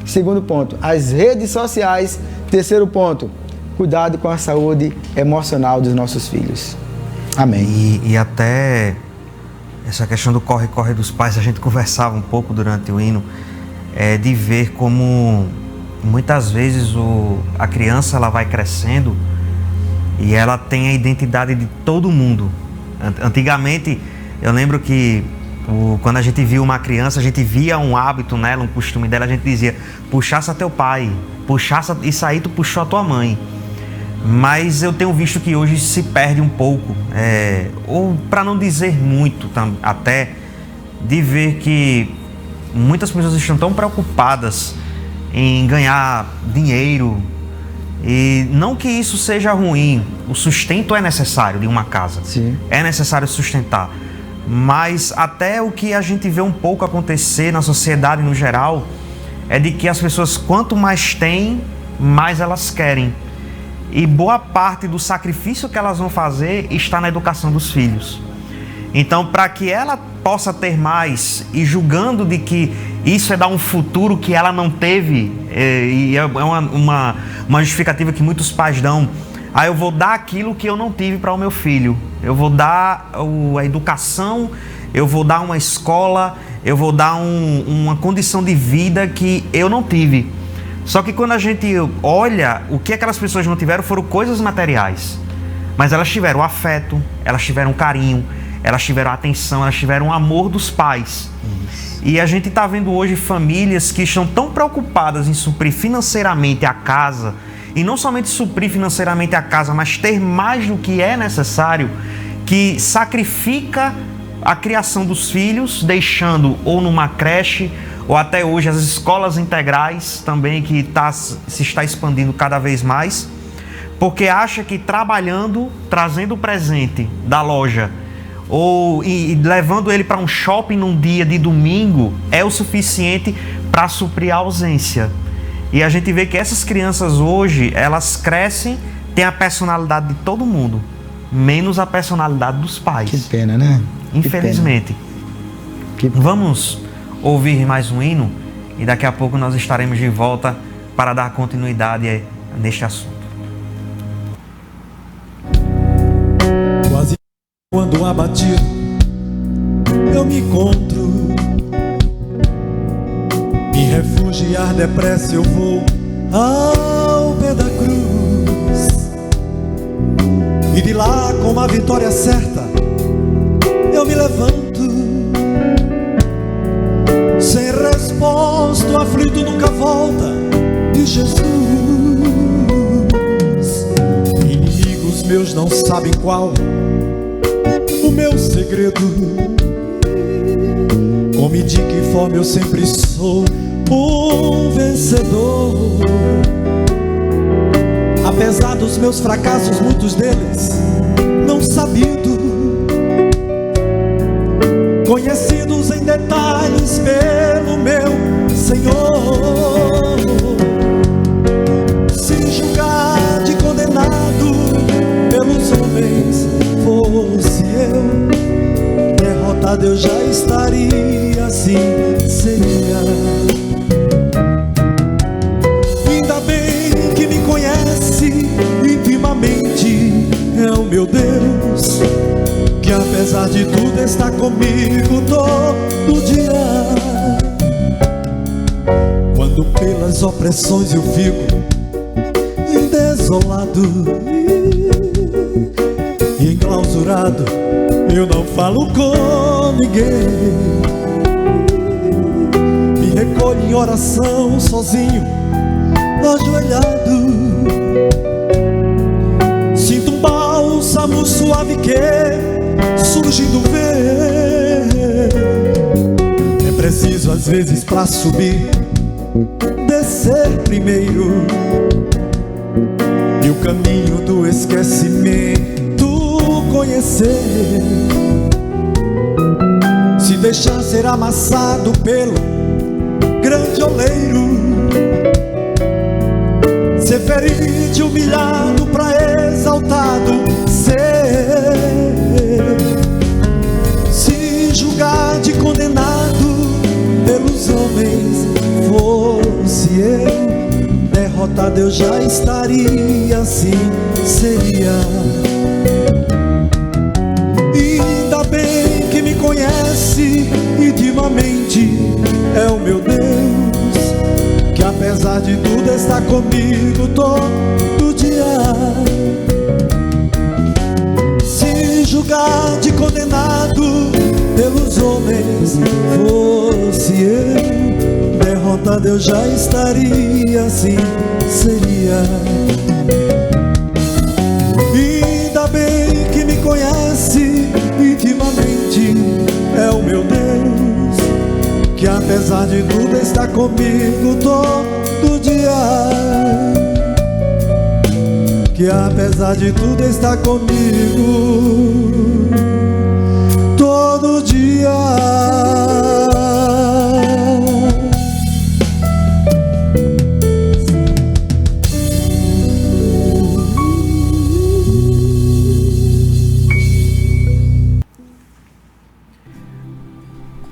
B: Segundo ponto, as redes sociais. Terceiro ponto, cuidado com a saúde emocional dos nossos filhos. Amém.
A: E até essa questão do corre-corre dos pais, a gente conversava um pouco durante o hino, de ver como muitas vezes a criança ela vai crescendo e ela tem a identidade de todo mundo. Antigamente, eu lembro que quando a gente via uma criança, a gente via um hábito nela, um costume dela, a gente dizia, puxasse a teu pai, isso aí tu puxou a tua mãe. Mas eu tenho visto que hoje se perde um pouco, ou para não dizer muito até, de ver que muitas pessoas estão tão preocupadas em ganhar dinheiro, e não que isso seja ruim, o sustento é necessário de uma casa.
B: Sim.
A: É necessário sustentar, mas até o que a gente vê um pouco acontecer na sociedade no geral é de que as pessoas, quanto mais têm, mais elas querem. E boa parte do sacrifício que elas vão fazer está na educação dos filhos. Então, para que ela possa ter mais, e julgando de que isso é dar um futuro que ela não teve, e é uma justificativa que muitos pais dão, eu vou dar aquilo que eu não tive para o meu filho. Eu vou dar a educação, eu vou dar uma escola, eu vou dar uma condição de vida que eu não tive. Só que quando a gente olha, o que aquelas pessoas não tiveram foram coisas materiais. Mas elas tiveram afeto, elas tiveram carinho, elas tiveram atenção, elas tiveram o amor dos pais. E a gente está vendo hoje famílias que estão tão preocupadas em suprir financeiramente a casa, e não somente suprir financeiramente a casa, mas ter mais do que é necessário, que sacrifica a criação dos filhos, deixando ou numa creche, ou até hoje as escolas integrais também, que se está expandindo cada vez mais, porque acha que trabalhando, trazendo o presente da loja, e levando ele para um shopping num dia de domingo, é o suficiente para suprir a ausência. E a gente vê que essas crianças hoje, elas crescem, têm a personalidade de todo mundo, menos a personalidade dos pais.
B: Que pena, né?
A: Infelizmente.
B: Que pena.
A: Vamos ouvir mais um hino e daqui a pouco nós estaremos de volta para dar continuidade neste assunto.
C: quando abatido eu me encontro. Me refugiar depressa eu vou ao pé da cruz, e de lá com uma vitória certa eu me levanto. Sem resposta o aflito nunca volta de Jesus. Inimigos meus não sabem qual o meu segredo. Como e de que forma eu sempre sou um vencedor. Apesar dos meus fracassos, muitos deles não sabidos, conhecidos em detalhes pelo meu Senhor. Se julgar de condenado pelos homens fosse eu, derrotado eu já estaria, assim seria. Ainda bem que me conhece intimamente, é o meu Deus, que apesar de tudo está comigo todo dia. Quando pelas opressões eu fico desolado e enclausurado, eu não falo com ninguém. Me recolho em oração sozinho, ajoelhado. Sinto um bálsamo suave que surge do ver. É preciso às vezes pra subir, descer primeiro, e o caminho do esquecimento conhecer. Se deixar ser amassado pelo grande oleiro, ser ferido e humilhado pra exaltado ser. Se julgar de condenado pelos homens fosse eu, derrotado eu já estaria, assim seria. Ainda bem que me conhece intimamente, é o meu Deus, que apesar de tudo está comigo todo dia. Se julgar de condenado pelos homens fosse eu, derrotado eu já estaria, assim seria. Ainda bem que me conhece intimamente, é o meu Deus, que apesar de tudo está comigo todo dia. Que apesar de tudo está comigo todo dia.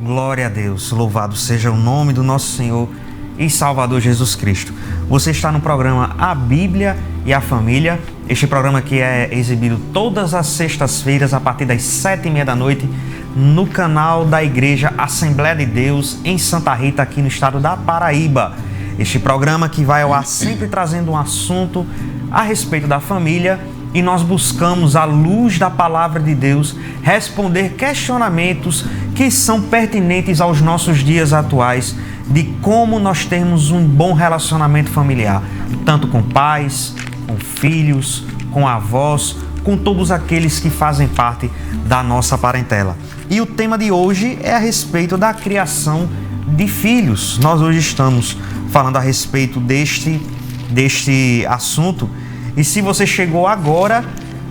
A: Glória a Deus, louvado seja o nome do nosso Senhor e Salvador Jesus Cristo. Você está no programa A Bíblia e a Família. Este programa que é exibido todas as sextas-feiras a partir das 7h30 da noite no canal da Igreja Assembleia de Deus em Santa Rita, aqui no estado da Paraíba. Este programa que vai ao ar sempre trazendo um assunto a respeito da família, e nós buscamos, à luz da palavra de Deus, responder questionamentos que são pertinentes aos nossos dias atuais, de como nós termos um bom relacionamento familiar, tanto com pais, com filhos, com avós, com todos aqueles que fazem parte da nossa parentela. E o tema de hoje é a respeito da criação de filhos. Nós hoje estamos falando a respeito deste assunto. E se você chegou agora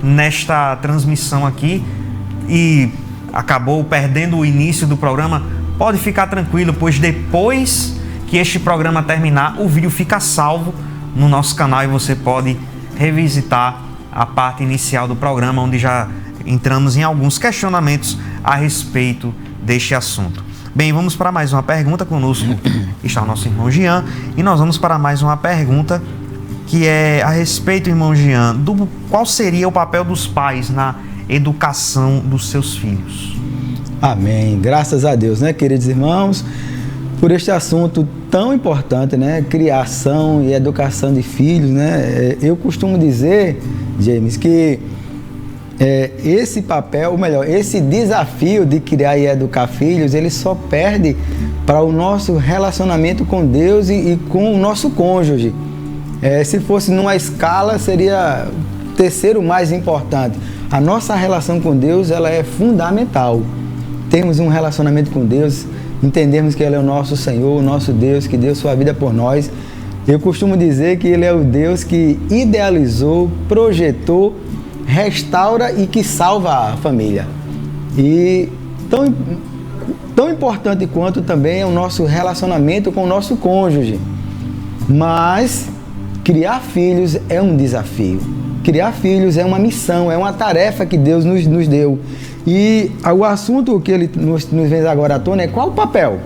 A: nesta transmissão aqui e acabou perdendo o início do programa, pode ficar tranquilo, pois depois que este programa terminar, o vídeo fica salvo no nosso canal e você pode revisitar a parte inicial do programa, onde já entramos em alguns questionamentos a respeito deste assunto. Bem, vamos para mais uma pergunta. Conosco está o nosso irmão Jean, e nós vamos para mais uma pergunta que é a respeito, irmão Jean, do qual seria o papel dos pais na educação dos seus filhos.
B: Amém. Graças a Deus, né, queridos irmãos, por este assunto tão importante, né, criação e educação de filhos, né. Eu costumo dizer, James, que esse papel, ou melhor, esse desafio de criar e educar filhos, ele só perde para o nosso relacionamento com Deus e com o nosso cônjuge. Se fosse numa escala, seria o terceiro mais importante. A nossa relação com Deus, ela é fundamental. Temos um relacionamento com Deus, entendemos que Ele é o nosso Senhor, o nosso Deus, que deu sua vida por nós. Eu costumo dizer que Ele é o Deus que idealizou, projetou, restaura e que salva a família. E tão importante quanto também é o nosso relacionamento com o nosso cônjuge. Mas criar filhos é um desafio. Criar filhos é uma missão, é uma tarefa que Deus nos deu. E o assunto que Ele nos vem agora à tona é qual o papel?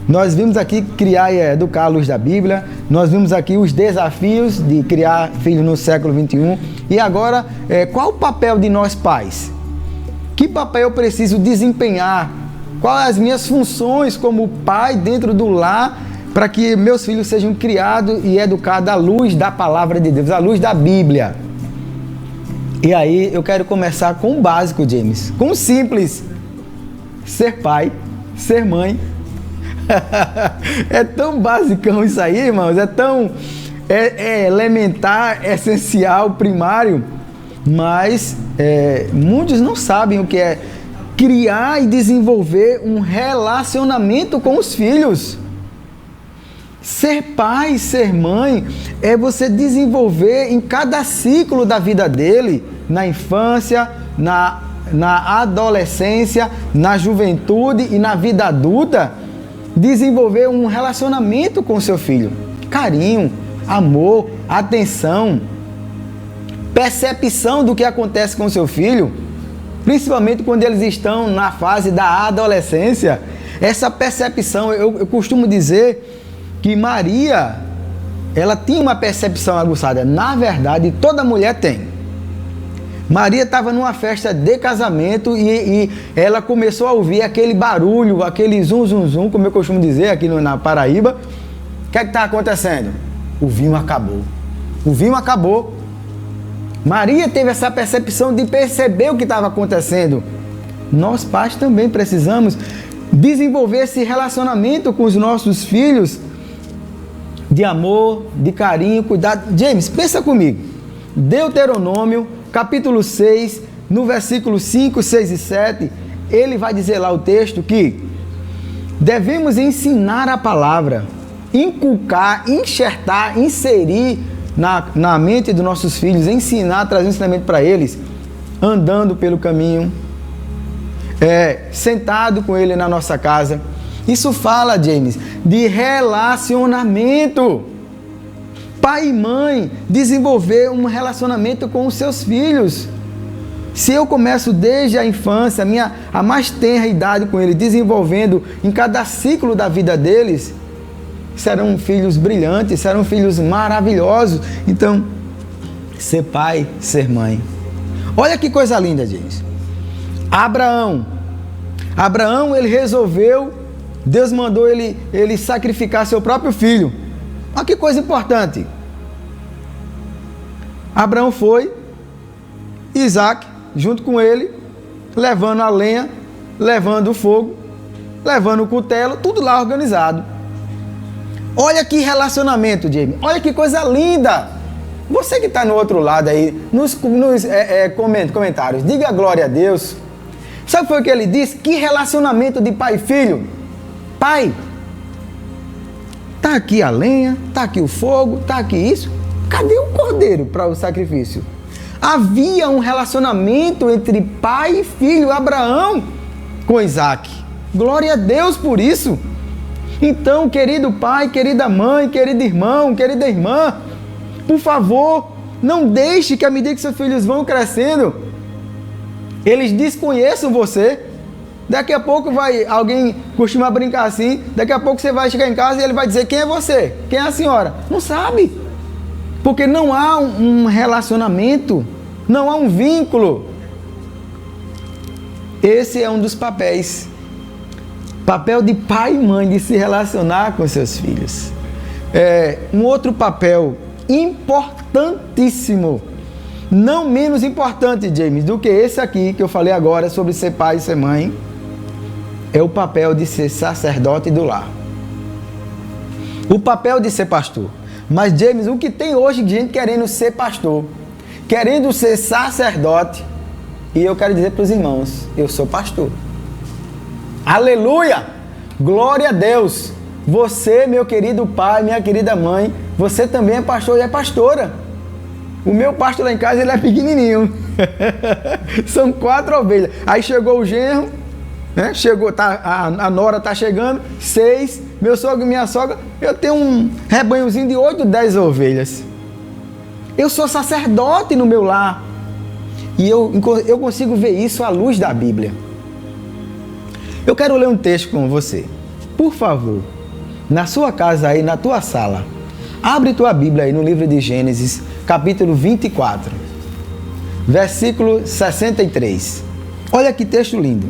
B: Nós vimos aqui criar e educar à luz da Bíblia, nós vimos aqui os desafios de criar filhos no século XXI, e agora, qual o papel de nós pais? Que papel eu preciso desempenhar? Quais as minhas funções como pai dentro do lar para que meus filhos sejam criados e educados à luz da palavra de Deus, à luz da Bíblia? E aí eu quero começar com o básico, James, com o simples: ser pai, ser mãe. É tão basicão isso aí, irmãos, é tão elementar, essencial, primário, mas muitos não sabem o que é criar e desenvolver um relacionamento com os filhos. Ser pai, ser mãe, é você desenvolver em cada ciclo da vida dele, na infância, na adolescência, na juventude e na vida adulta, desenvolver um relacionamento com seu filho. Carinho, amor, atenção, percepção do que acontece com seu filho, principalmente quando eles estão na fase da adolescência. Essa percepção, eu costumo dizer que Maria, ela tinha uma percepção aguçada. Na verdade, toda mulher tem. Maria estava numa festa de casamento e ela começou a ouvir aquele barulho, aquele zum, zum, zum, como eu costumo dizer aqui na Paraíba. O que é que está acontecendo? O vinho acabou. O vinho acabou. Maria teve essa percepção de perceber o que estava acontecendo. Nós pais também precisamos desenvolver esse relacionamento com os nossos filhos de amor, de carinho, cuidado. James, pensa comigo. Deuteronômio, capítulo 6, no versículo 5, 6 e 7, ele vai dizer lá o texto que devemos ensinar a palavra, inculcar, enxertar, inserir na mente dos nossos filhos, ensinar, trazer ensinamento para eles, andando pelo caminho, sentado com ele na nossa casa. Isso fala, James, de relacionamento. Pai e mãe, desenvolver um relacionamento com os seus filhos. Se eu começo desde a infância, a mais tenra idade com eles, desenvolvendo em cada ciclo da vida deles, serão filhos brilhantes, serão filhos maravilhosos. Então, ser pai, ser mãe. Olha que coisa linda, gente. Abraão, ele resolveu, Deus mandou ele sacrificar seu próprio filho. Olha que coisa importante. Abraão foi, Isaac, junto com ele, levando a lenha, levando o fogo, levando o cutelo, tudo lá organizado. Olha que relacionamento, Jamie. Olha que coisa linda. Você que está no outro lado aí, nos comentários, diga glória a Deus. Sabe o que foi que ele disse? Que relacionamento de pai e filho. Pai, tá aqui a lenha, tá aqui o fogo, tá aqui isso. Cadê o cordeiro para o sacrifício? Havia um relacionamento entre pai e filho, Abraão com Isaac. Glória a Deus por isso. Então, querido pai, querida mãe, querido irmão, querida irmã, por favor, não deixe que à medida que seus filhos vão crescendo, eles desconheçam você. Daqui a pouco alguém costuma brincar assim, daqui a pouco você vai chegar em casa e ele vai dizer: quem é você? Quem é a senhora? Não sabe. Porque não há um relacionamento, não há um vínculo. Esse é um dos papéis. Papel de pai e mãe, de se relacionar com seus filhos. Um outro papel importantíssimo, não menos importante, James, do que esse aqui que eu falei agora sobre ser pai e ser mãe, é o papel de ser sacerdote do lar. O papel de ser pastor. Mas, James, o que tem hoje de gente querendo ser pastor, querendo ser sacerdote, e eu quero dizer para os irmãos, eu sou pastor. Aleluia! Glória a Deus! Você, meu querido pai, minha querida mãe, você também é pastor e é pastora. O meu pasto lá em casa, ele é pequenininho. São 4 ovelhas. Aí chegou o genro, né? Chegou, a nora está chegando, 6. Meu sogro e minha sogra, eu tenho um rebanhozinho de 8, 10 ovelhas. Eu sou sacerdote no meu lar. E eu consigo ver isso à luz da Bíblia. Eu quero ler um texto com você. Por favor, na sua casa aí, na tua sala, abre tua Bíblia aí no livro de Gênesis, capítulo 24, versículo 63. Olha que texto lindo.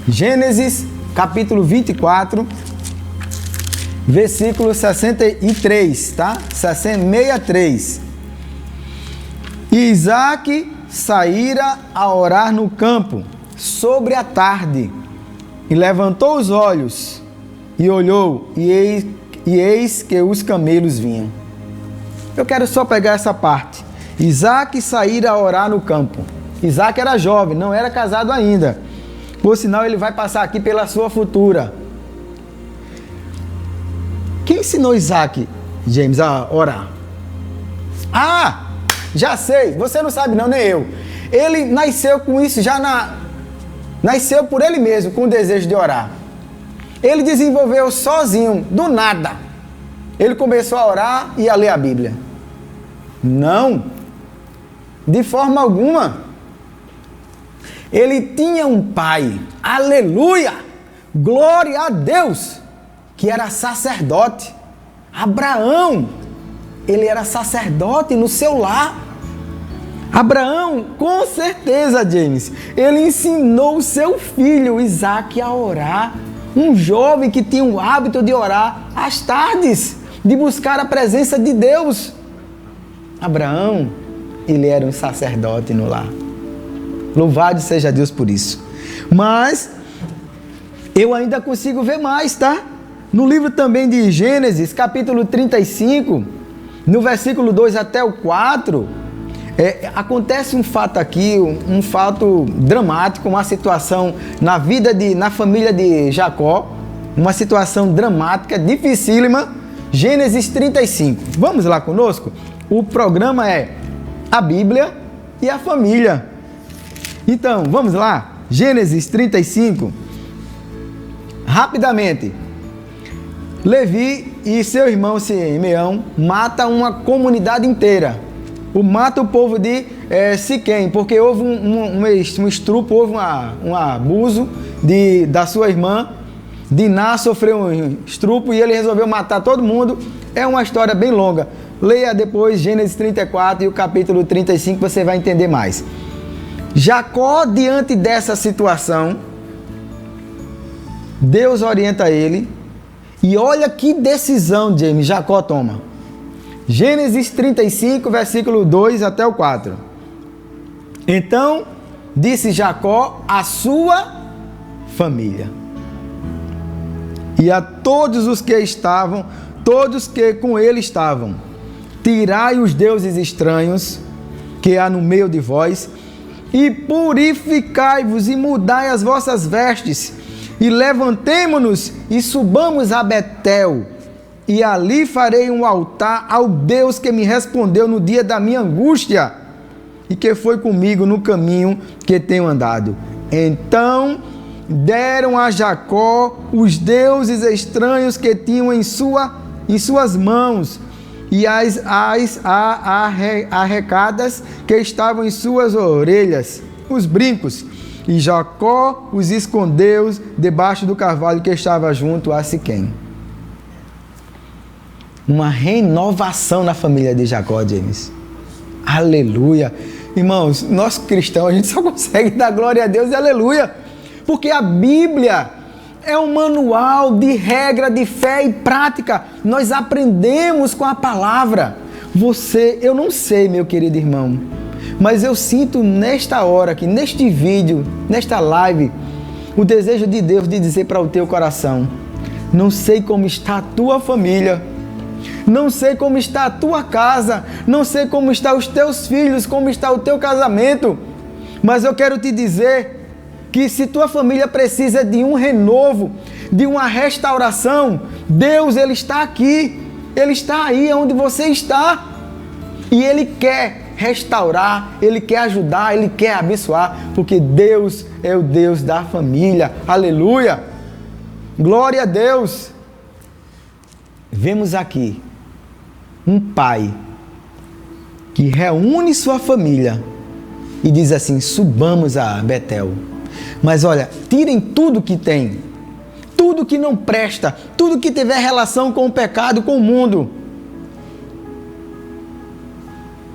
B: Gênesis, capítulo 24, versículo 63, tá? 63. Isaac saíra a orar no campo, sobre a tarde, e levantou os olhos, e olhou, e eis que os camelos vinham. Eu quero só pegar essa parte. Isaac saíra a orar no campo. Isaac era jovem, não era casado ainda. Por sinal, ele vai passar aqui pela sua futura. Quem ensinou Isaac, James, a orar? Ah, já sei, você não sabe não, nem eu. Ele nasceu com isso nasceu por ele mesmo, com o desejo de orar. Ele desenvolveu sozinho, do nada. Ele começou a orar e a ler a Bíblia. Não, de forma alguma. Ele tinha um pai, aleluia, glória a Deus, que era sacerdote. Abraão, ele era sacerdote no seu lar. Abraão, com certeza, James, ele ensinou o seu filho Isaac a orar. Um jovem que tinha o hábito de orar às tardes, de buscar a presença de Deus. Abraão, ele era um sacerdote no lar. Louvado seja Deus por isso. Mas eu ainda consigo ver mais, tá? No livro também de Gênesis, capítulo 35, no versículo 2 até o 4, acontece um fato aqui, um fato dramático, uma situação na família de Jacó, uma situação dramática, dificílima. Gênesis 35. Vamos lá conosco? O programa é a Bíblia e a família. Então, vamos lá. Gênesis 35. Rapidamente. Levi e seu irmão Simeão matam uma comunidade inteira. Mata o povo de Siquém, porque houve um estupro, houve um abuso da sua irmã. Diná sofreu um estupro e ele resolveu matar todo mundo. É uma história bem longa. Leia depois Gênesis 34 e o capítulo 35, você vai entender mais. Jacó, diante dessa situação, Deus orienta ele. E olha que decisão, James, Jacó toma. Gênesis 35, versículo 2 até o 4. Então, disse Jacó à sua família e a todos os que estavam, todos que com ele estavam: tirai os deuses estranhos que há no meio de vós, e purificai-vos e mudai as vossas vestes, e levantemo-nos e subamos a Betel, e ali farei um altar ao Deus que me respondeu no dia da minha angústia, e que foi comigo no caminho que tenho andado. Então deram a Jacó os deuses estranhos que tinham em suas mãos, e as arrecadas que estavam em suas orelhas, os brincos. E Jacó os escondeu debaixo do carvalho que estava junto a Siquém. Uma renovação na família de Jacó, James. Aleluia! Irmãos, nós cristãos, a gente só consegue dar glória a Deus e aleluia. Porque a Bíblia é um manual de regra, de fé e prática. Nós aprendemos com a palavra. Eu não sei, meu querido irmão, mas eu sinto nesta hora aqui, neste vídeo, nesta live, o desejo de Deus de dizer para o teu coração: não sei como está a tua família, não sei como está a tua casa, não sei como estão os teus filhos, como está o teu casamento, mas eu quero te dizer que se tua família precisa de um renovo, de uma restauração, Deus, Ele está aqui, Ele está aí onde você está, e Ele quer restaurar, Ele quer ajudar, Ele quer abençoar, porque Deus é o Deus da família. Aleluia! Glória a Deus! Vemos aqui um pai que reúne sua família e diz assim: subamos a Betel. Mas olha, tirem tudo que tem, tudo que não presta, tudo que tiver relação com o pecado, com o mundo.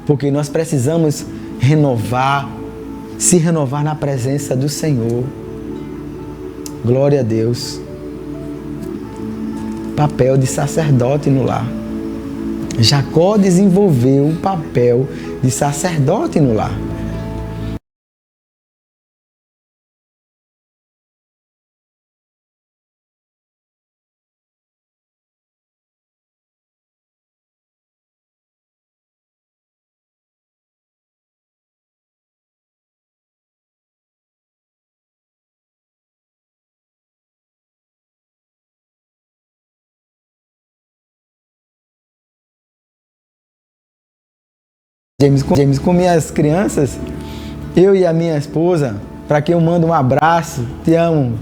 B: Porque nós precisamos se renovar na presença do Senhor. Glória a Deus. Papel de sacerdote no lar. Jacó desenvolveu o papel de sacerdote no lar. James, com minhas crianças, eu e a minha esposa, para quem eu mando um abraço, te amo.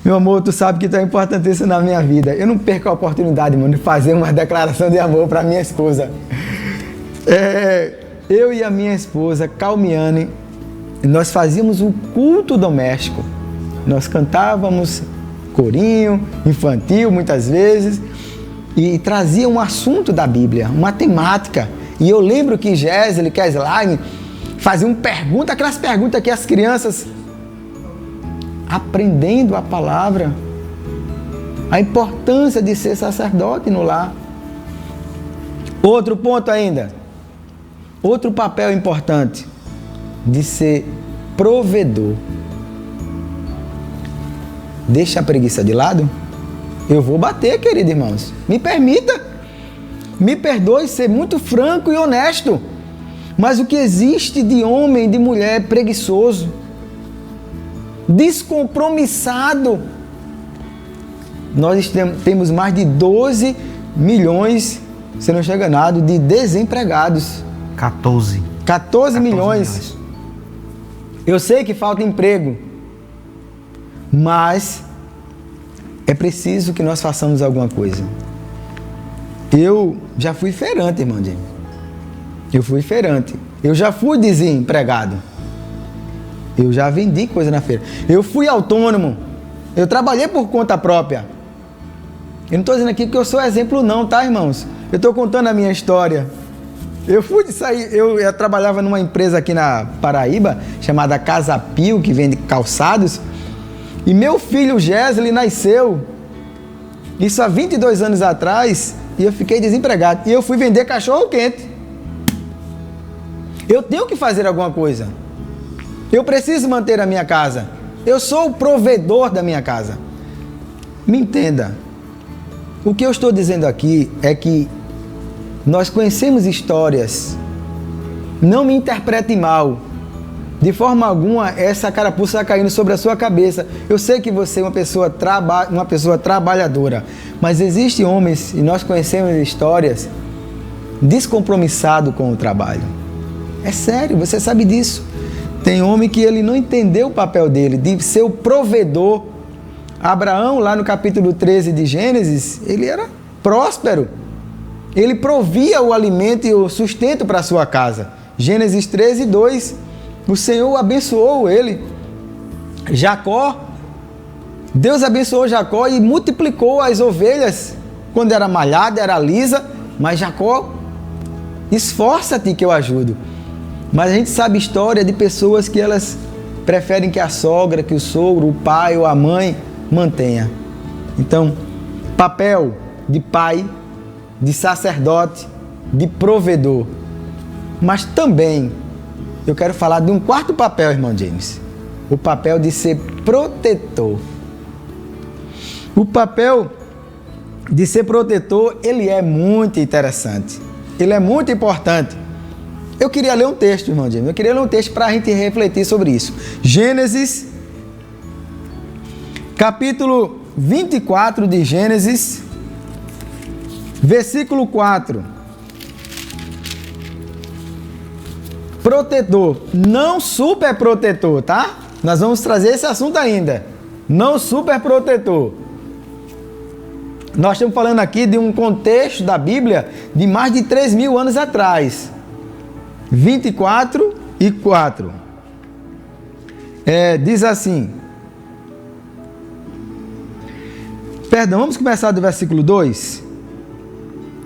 B: Meu amor, tu sabe que tu é importantíssimo na minha vida. Eu não perco a oportunidade, mano, de fazer uma declaração de amor para minha esposa. Eu e a minha esposa, Calmiane, nós fazíamos um culto doméstico. Nós cantávamos corinho, infantil, muitas vezes, e trazia um assunto da Bíblia, uma temática. E eu lembro que Jéssica, Kesline faziam perguntas, aquelas perguntas que as crianças, aprendendo a palavra, a importância de ser sacerdote no lar. Outro ponto ainda, outro papel importante, de ser provedor. Deixa a preguiça de lado. Eu vou bater, queridos irmãos. Me permita. Me perdoe ser muito franco e honesto, mas o que existe de homem e de mulher preguiçoso, descompromissado, nós temos mais de 12 milhões, se não estiver enganado, de desempregados. 14 milhões. Eu sei que falta emprego, mas é preciso que nós façamos alguma coisa. Eu já fui feirante, irmão James. Eu fui feirante. Eu já fui desempregado. Eu já vendi coisa na feira. Eu fui autônomo. Eu trabalhei por conta própria. Eu não estou dizendo aqui que eu sou exemplo não, tá, irmãos? Eu estou contando a minha história. Eu trabalhava numa empresa aqui na Paraíba, chamada Casa Pio, que vende calçados. E meu filho Jéssica nasceu, isso há 22 anos atrás, e eu fiquei desempregado. E eu fui vender cachorro quente. Eu tenho que fazer alguma coisa. Eu preciso manter a minha casa. Eu sou o provedor da minha casa. Me entenda. O que eu estou dizendo aqui é que nós conhecemos histórias. Não me interprete mal. De forma alguma, essa carapuça está caindo sobre a sua cabeça. Eu sei que você é uma pessoa trabalhadora, mas existem homens, e nós conhecemos histórias, descompromissados com o trabalho. É sério, você sabe disso. Tem homem que ele não entendeu o papel dele, de ser o provedor. Abraão, lá no capítulo 13 de Gênesis, ele era próspero. Ele provia o alimento e o sustento para a sua casa. Gênesis 13, 2. O Senhor abençoou ele. Jacó, Deus abençoou Jacó e multiplicou as ovelhas. Quando era malhada, era lisa. Mas Jacó, esforça-te que eu ajudo. Mas a gente sabe história de pessoas que elas preferem que a sogra, que o sogro, o pai ou a mãe mantenha. Então, papel de pai, de sacerdote, de provedor. Mas também eu quero falar de um quarto papel, irmão James. O papel de ser protetor. O papel de ser protetor, ele é muito interessante. Ele é muito importante. Eu queria ler um texto, irmão James. Eu queria ler um texto para a gente refletir sobre isso. Gênesis, capítulo 24 de Gênesis, versículo 4. Protetor, não super protetor, tá? Nós vamos trazer esse assunto ainda. Não super protetor. Nós estamos falando aqui de um contexto da Bíblia de mais de 3.000 anos atrás. 24 e 4. Diz assim. Perdão, vamos começar do versículo 2.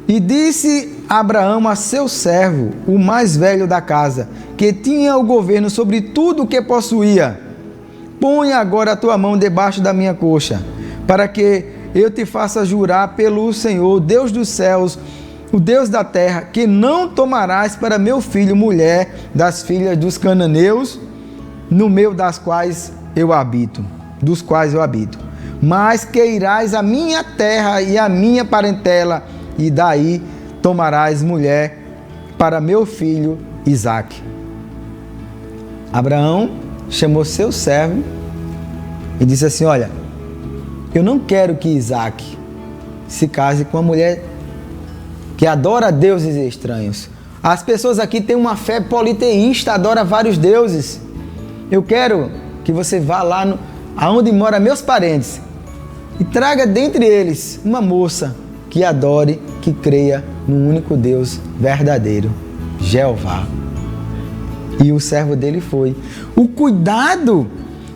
B: E disse Abraão a seu servo, o mais velho da casa, que tinha o governo sobre tudo o que possuía: põe agora a tua mão debaixo da minha coxa, para que eu te faça jurar pelo Senhor, Deus dos céus, o Deus da terra, que não tomarás para meu filho mulher das filhas dos cananeus, no meio dos quais eu habito, mas que irás à minha terra e à minha parentela, e daí tomarás mulher para meu filho Isaque. Abraão chamou seu servo e disse assim: olha, eu não quero que Isaque se case com uma mulher que adora deuses estranhos. As pessoas aqui têm uma fé politeísta, adora vários deuses. Eu quero que você vá lá aonde moram meus parentes e traga dentre eles uma moça que adore, que creia no único Deus verdadeiro, Jeová. E o servo dele foi. O cuidado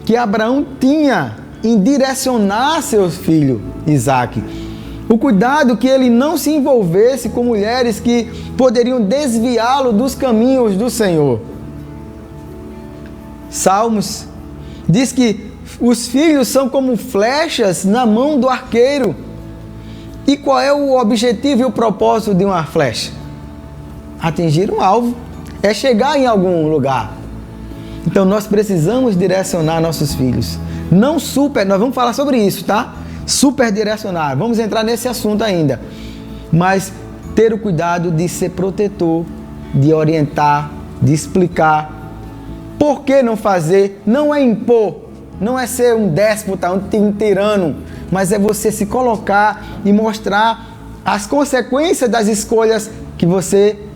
B: que Abraão tinha em direcionar seu filho Isaque. O cuidado que ele não se envolvesse com mulheres que poderiam desviá-lo dos caminhos do Senhor. Salmos diz que os filhos são como flechas na mão do arqueiro. E qual é o objetivo e o propósito de uma flecha? Atingir um alvo. É chegar em algum lugar. Então nós precisamos direcionar nossos filhos. Não super, nós vamos falar sobre isso, tá? Super direcionar. Vamos entrar nesse assunto ainda. Mas ter o cuidado de ser protetor, de orientar, de explicar. Por que não fazer? Não é impor. Não é ser um déspota, um tirano, mas é você se colocar e mostrar as consequências das escolhas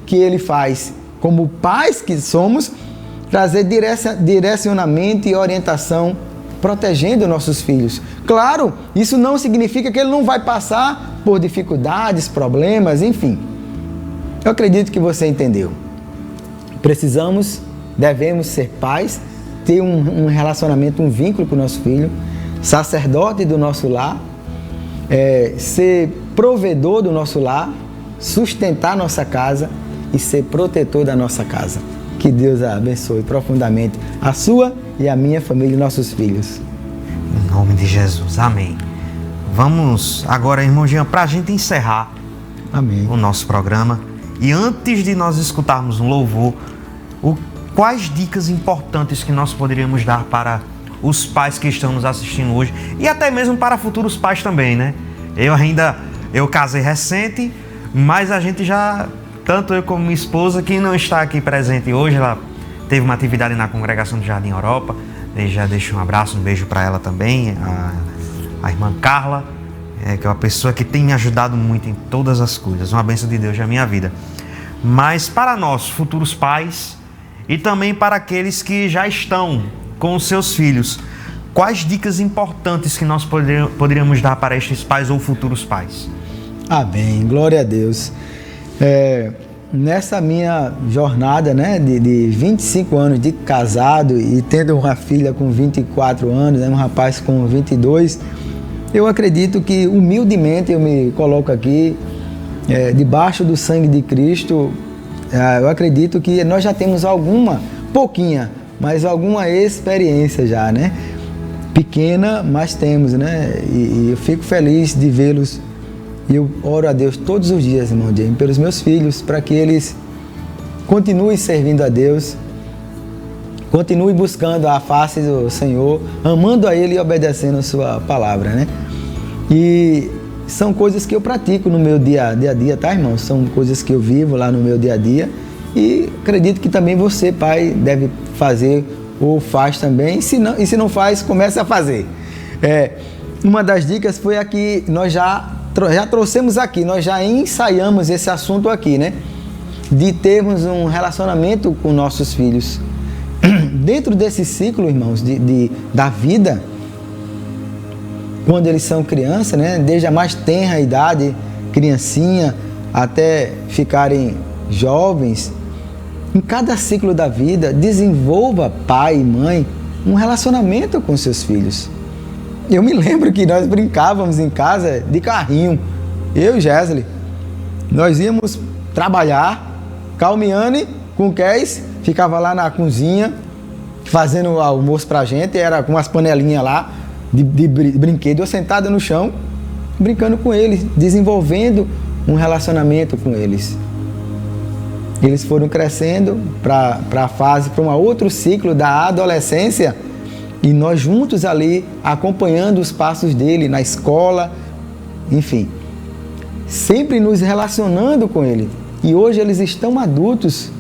B: que ele faz. Como pais que somos, trazer direcionamento e orientação, protegendo nossos filhos. Claro, isso não significa que ele não vai passar por dificuldades, problemas, enfim. Eu acredito que você entendeu. Devemos ser pais, ter um relacionamento, um vínculo com o nosso filho, sacerdote do nosso lar, ser provedor do nosso lar, sustentar nossa casa e ser protetor da nossa casa. Que Deus abençoe profundamente a sua e a minha família e nossos filhos.
A: Em nome de Jesus, amém. Vamos agora, irmão Jean, para a gente encerrar o nosso programa. E antes de nós escutarmos um louvor, quais dicas importantes que nós poderíamos dar para os pais que estão nos assistindo hoje e até mesmo para futuros pais também, né? Eu casei recente, mas a gente já, tanto eu como minha esposa, que não está aqui presente hoje, ela teve uma atividade na congregação do Jardim Europa, já deixo um abraço, um beijo para ela também, a irmã Carla, que é uma pessoa que tem me ajudado muito em todas as coisas, uma bênção de Deus na minha vida. Mas para nós, futuros pais, e também para aqueles que já estão com os seus filhos, quais dicas importantes que nós poderíamos dar para estes pais ou futuros pais?
B: Amém, glória a Deus. Nessa minha jornada, né, de 25 anos de casado e tendo uma filha com 24 anos, né, um rapaz com 22, eu acredito que humildemente eu me coloco aqui, debaixo do sangue de Cristo, eu acredito que nós já temos pouquinha, mas alguma experiência já, né? Pequena, mas temos, né? E eu fico feliz de vê-los. E eu oro a Deus todos os dias, irmão James, pelos meus filhos, para que eles continuem servindo a Deus, continuem buscando a face do Senhor, amando a Ele e obedecendo a sua palavra, né? E são coisas que eu pratico no meu dia a dia, tá, irmão? São coisas que eu vivo lá no meu dia a dia e acredito que também você, pai, deve fazer ou faz também. E se não faz, começa a fazer. Uma das dicas foi a que nós já trouxemos aqui, nós já ensaiamos esse assunto aqui, né? De termos um relacionamento com nossos filhos. Dentro desse ciclo, irmãos, da vida, quando eles são criança, né? Desde a mais tenra idade, criancinha, até ficarem jovens, em cada ciclo da vida, desenvolva, pai e mãe, um relacionamento com seus filhos. Eu me lembro que nós brincávamos em casa de carrinho, eu e Jéssica. Nós íamos trabalhar, Calmiane com o Kes ficava lá na cozinha fazendo o almoço pra gente, era com umas panelinhas lá de brinquedo, eu sentada no chão, brincando com eles, desenvolvendo um relacionamento com eles. Eles foram crescendo para um outro ciclo da adolescência e nós juntos ali acompanhando os passos dele na escola, enfim, sempre nos relacionando com ele. E hoje eles estão adultos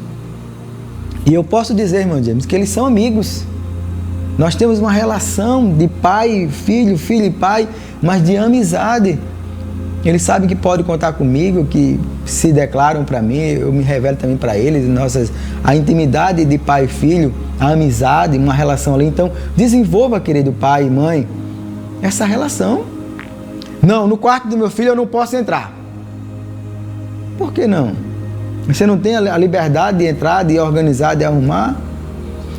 B: e eu posso dizer, irmão James, que eles são amigos. Nós temos uma relação de pai, filho e pai, mas de amizade. Eles sabem que podem contar comigo, que se declaram para mim, eu me revelo também para eles, a intimidade de pai e filho, a amizade, uma relação ali. Então, desenvolva, querido pai e mãe, essa relação. Não, no quarto do meu filho eu não posso entrar. Por que não? Você não tem a liberdade de entrar, de organizar, de arrumar?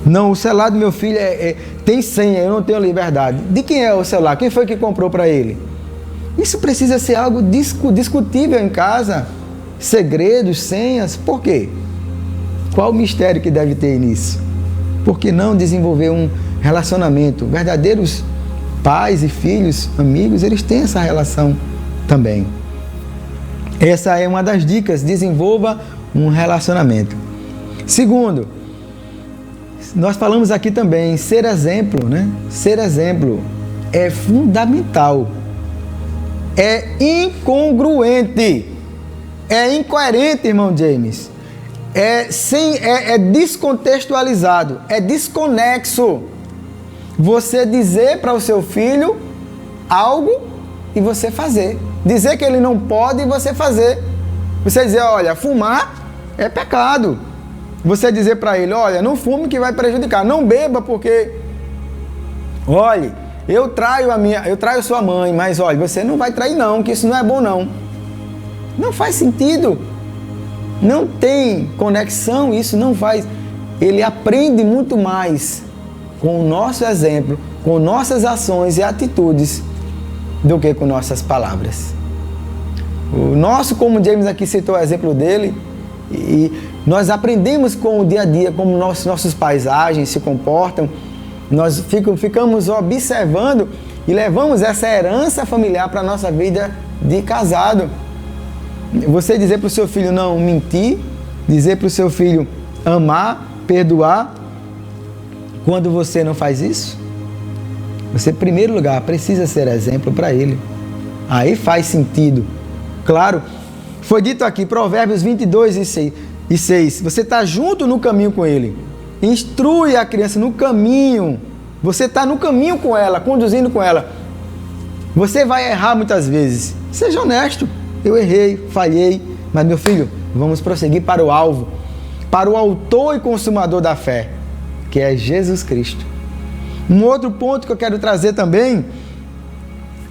B: Não, o celular do meu filho tem senha, eu não tenho liberdade. De quem é o celular? Quem foi que comprou para ele? Isso precisa ser algo discutível em casa. Segredos, senhas, por quê? Qual o mistério que deve ter nisso? Por que não desenvolver um relacionamento? Verdadeiros pais e filhos, amigos, eles têm essa relação também. Essa é uma das dicas, desenvolva um relacionamento. Segundo, nós falamos aqui também, ser exemplo, né? Ser exemplo é fundamental. É incongruente, é incoerente, irmão James, é descontextualizado, é desconexo você dizer para o seu filho algo e você fazer, dizer que ele não pode e você fazer, você dizer, olha, fumar é pecado, você dizer para ele, olha, não fume que vai prejudicar, não beba porque, olhe, eu traio sua mãe, mas olha, você não vai trair não, que isso não é bom não. Não faz sentido. Não tem conexão, isso não faz. Ele aprende muito mais com o nosso exemplo, com nossas ações e atitudes, do que com nossas palavras. O nosso, como James aqui citou o exemplo dele, e nós aprendemos com o dia a dia, como nossos paisagens se comportam, nós ficamos observando e levamos essa herança familiar para a nossa vida de casado. Você dizer para o seu filho não mentir, dizer para o seu filho amar, perdoar, quando você não faz isso, você, em primeiro lugar, precisa ser exemplo para ele. Aí faz sentido. Claro, foi dito aqui, Provérbios 22 e 6, você está junto no caminho com ele. Instrui a criança no caminho. Você está no caminho com ela, conduzindo com ela. Você vai errar muitas vezes. Seja honesto. Eu errei, falhei. Mas, meu filho, vamos prosseguir para o alvo. Para o autor e consumador da fé, que é Jesus Cristo. Um outro ponto que eu quero trazer também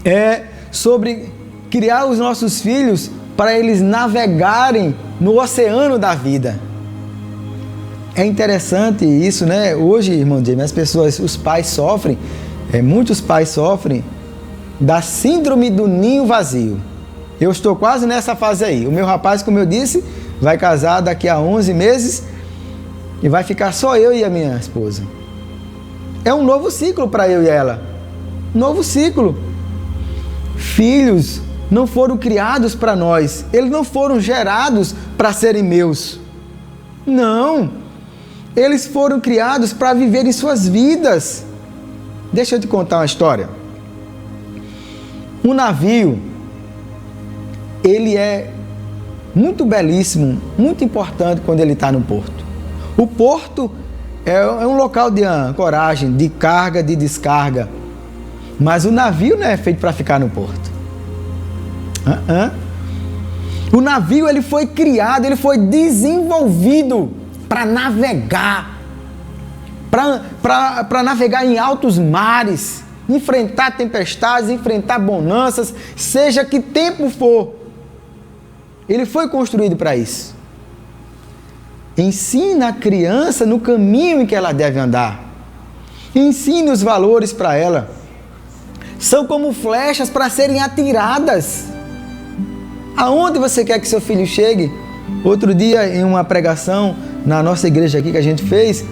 B: é sobre criar os nossos filhos para eles navegarem no oceano da vida. É interessante isso, né? Hoje, irmão James, as pessoas, os pais sofrem, muitos pais sofrem da síndrome do ninho vazio. Eu estou quase nessa fase aí. O meu rapaz, como eu disse, vai casar daqui a 11 meses e vai ficar só eu e a minha esposa. É um novo ciclo para eu e ela. Novo ciclo. Filhos não foram criados para nós. Eles não foram gerados para serem meus. Não. Eles foram criados para viverem suas vidas. Deixa eu te contar uma história. Um navio, ele é muito belíssimo, muito importante quando ele está no porto. O porto é um local de ancoragem, de carga, de descarga. Mas o navio não é feito para ficar no porto. O navio, ele foi criado, ele foi desenvolvido para navegar. Para navegar em altos mares, enfrentar tempestades, enfrentar bonanças, seja que tempo for. Ele foi construído para isso. Ensina a criança no caminho em que ela deve andar. Ensine os valores para ela. São como flechas para serem atiradas. Aonde você quer que seu filho chegue? Outro dia, em uma pregação na nossa igreja aqui que a gente fez,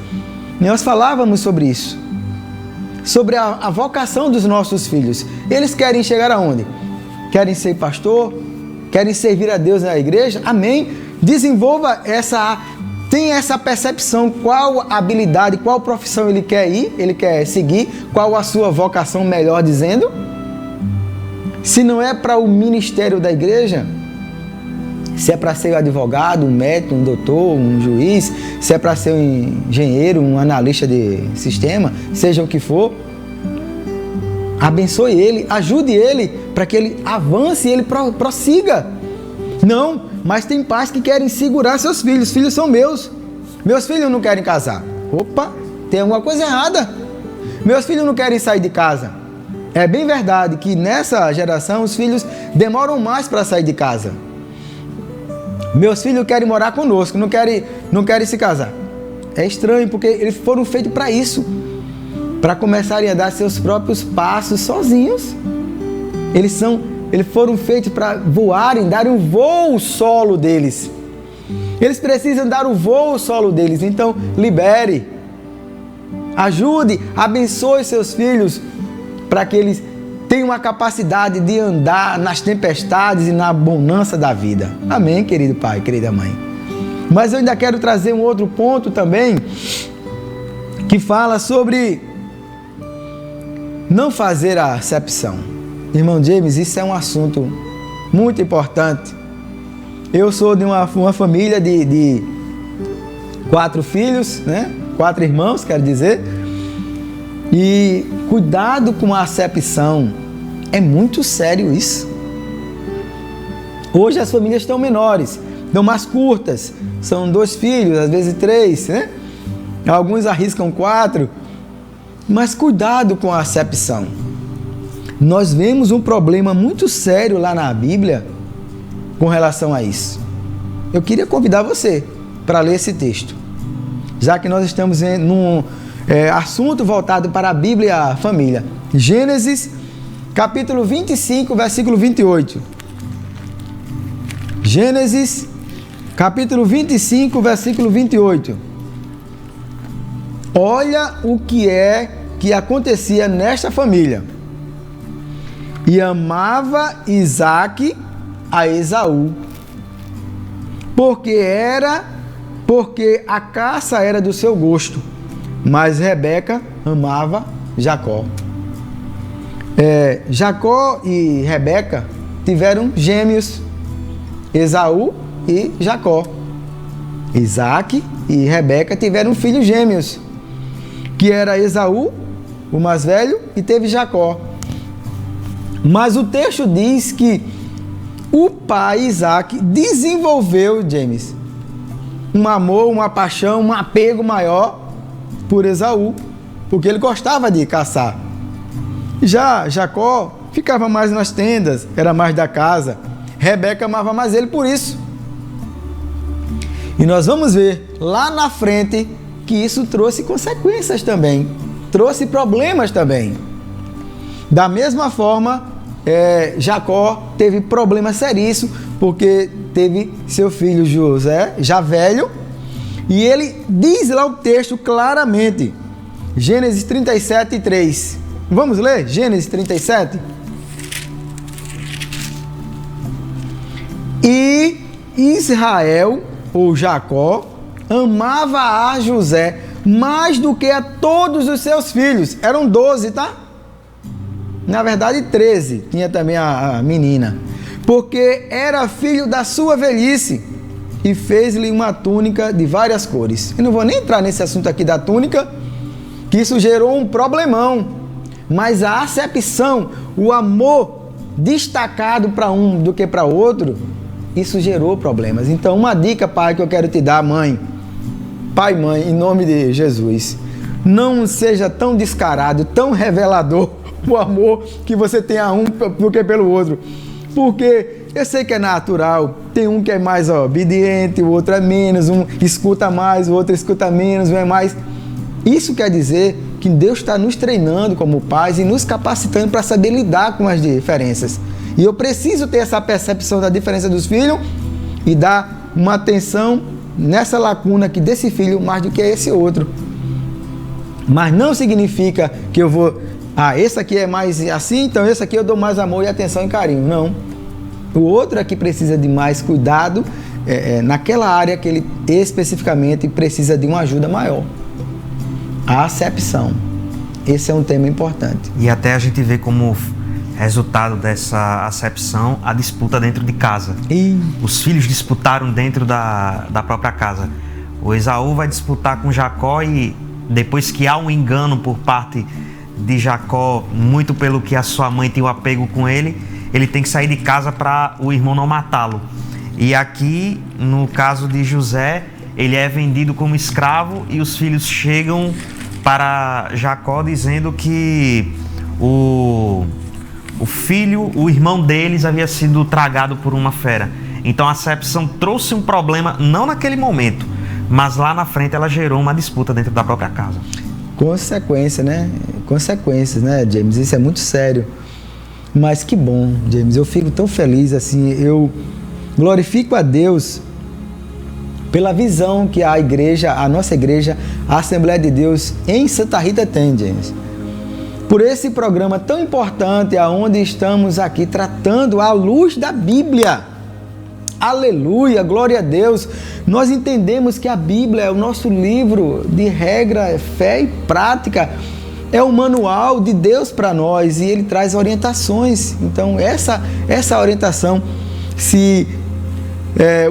B: nós falávamos sobre isso. Sobre a vocação dos nossos filhos. Eles querem chegar aonde? Querem ser pastor? Querem servir a Deus na igreja? Amém. Desenvolva tem essa percepção, qual habilidade, qual profissão ele quer ir, ele quer seguir, qual a sua vocação, melhor dizendo. Se não é para o ministério da igreja, se é para ser um advogado, um médico, um doutor, um juiz, se é para ser um engenheiro, um analista de sistema, seja o que for, abençoe ele, ajude ele para que ele avance e ele prossiga. Não, mas tem pais que querem segurar seus filhos. Filhos são meus. Meus filhos não querem casar. Opa, tem alguma coisa errada. Meus filhos não querem sair de casa. É bem verdade que nessa geração os filhos demoram mais para sair de casa. Meus filhos querem morar conosco, não querem se casar. É estranho, porque eles foram feitos para isso. Para começarem a dar seus próprios passos sozinhos. Eles foram feitos para voarem, darem um voo solo deles. Eles precisam dar o voo solo deles. Então, libere, ajude, abençoe seus filhos para que eles tenham a capacidade de andar nas tempestades e na bonança da vida. Amém, querido pai, querida mãe. Mas eu ainda quero trazer um outro ponto também, que fala sobre não fazer a acepção. Irmão James, isso é um assunto muito importante. Eu sou de uma família de 4 filhos, né? 4 irmãos, quero dizer. E cuidado com a acepção. É muito sério isso. Hoje as famílias estão menores, estão mais curtas. São 2 filhos, às vezes 3, né? Alguns arriscam 4. Mas cuidado com a acepção. Nós vemos um problema muito sério lá na Bíblia com relação a isso. Eu queria convidar você para ler esse texto, já que nós estamos num assunto voltado para a Bíblia e a família. Gênesis, capítulo 25, versículo 28. Gênesis, capítulo 25, versículo 28. Olha o que acontecia nesta família. E amava Isaque a Esaú, porque a caça era do seu gosto, mas Rebeca amava Jacó. Jacó e Rebeca tiveram gêmeos, Esaú e Jacó. Isaque e Rebeca tiveram filhos gêmeos, que era Esaú, o mais velho, e teve Jacó. Mas o texto diz que o pai Isaque desenvolveu, James, um amor, uma paixão, um apego maior por Esaú, porque ele gostava de caçar. Já Jacó ficava mais nas tendas, era mais da casa. Rebeca amava mais ele por isso. E nós vamos ver lá na frente que isso trouxe consequências também, trouxe problemas também. Da mesma forma, Jacó teve problemas seríssimos, porque teve seu filho José, já velho, e ele diz lá o texto claramente, Gênesis 37, 3. Vamos ler? Gênesis 37. E Israel, ou Jacó, amava a José mais do que a todos os seus filhos. Eram 12, tá? Na verdade, 13. Tinha também a menina. Porque era filho da sua velhice e fez-lhe uma túnica de várias cores. Eu não vou nem entrar nesse assunto aqui da túnica, que isso gerou um problemão. Mas a acepção, o amor destacado para um do que para outro, isso gerou problemas. Então, uma dica, pai, que eu quero te dar, mãe, pai, mãe, em nome de Jesus, não seja tão descarado, tão revelador o amor que você tem a um do que pelo outro. Porque eu sei que é natural, tem um que é mais obediente, o outro é menos, um escuta mais, o outro escuta menos, um é mais. Isso quer dizer que Deus está nos treinando como pais e nos capacitando para saber lidar com as diferenças. E eu preciso ter essa percepção da diferença dos filhos e dar uma atenção nessa lacuna aqui desse filho mais do que esse outro. Mas não significa que eu vou... esse aqui é mais assim, então esse aqui eu dou mais amor e atenção e carinho. Não. O outro aqui precisa de mais cuidado naquela área que ele especificamente precisa de uma ajuda maior. A acepção. Esse é um tema importante.
A: E até a gente vê como resultado dessa acepção a disputa dentro de casa. Os filhos disputaram dentro da própria casa. O Esaú vai disputar com Jacó e depois que há um engano por parte de Jacó, muito pelo que a sua mãe tem um apego com ele, ele tem que sair de casa para o irmão não matá-lo. E aqui, no caso de José, ele é vendido como escravo e os filhos chegam para Jacó dizendo que o irmão deles havia sido tragado por uma fera. Então a acepção trouxe um problema, não naquele momento, mas lá na frente ela gerou uma disputa dentro da própria casa.
B: Consequências, né, James? Isso é muito sério. Mas que bom, James. Eu fico tão feliz, assim, eu glorifico a Deus pela visão que a nossa igreja, a Assembleia de Deus em Santa Rita tem, James. Por esse programa tão importante, aonde estamos aqui tratando à luz da Bíblia. Aleluia, glória a Deus. Nós entendemos que a Bíblia é o nosso livro de regra, fé e prática. É o manual de Deus para nós e Ele traz orientações. Então, essa orientação, se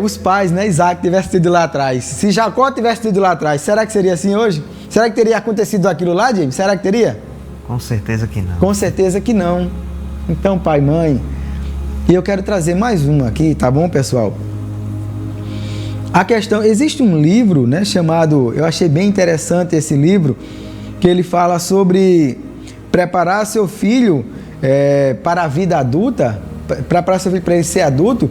B: os pais, né, Isaac tivesse tido lá atrás, se Jacó tivesse tido lá atrás, será que seria assim hoje? Será que teria acontecido aquilo lá, James? Será que teria?
A: Com certeza que não.
B: Com certeza que não. Então, pai, mãe, e eu quero trazer mais uma aqui, tá bom, pessoal? A questão, existe um livro, né, chamado, eu achei bem interessante esse livro, que ele fala sobre preparar seu filho para a vida adulta, preparar seu filho para ele ser adulto.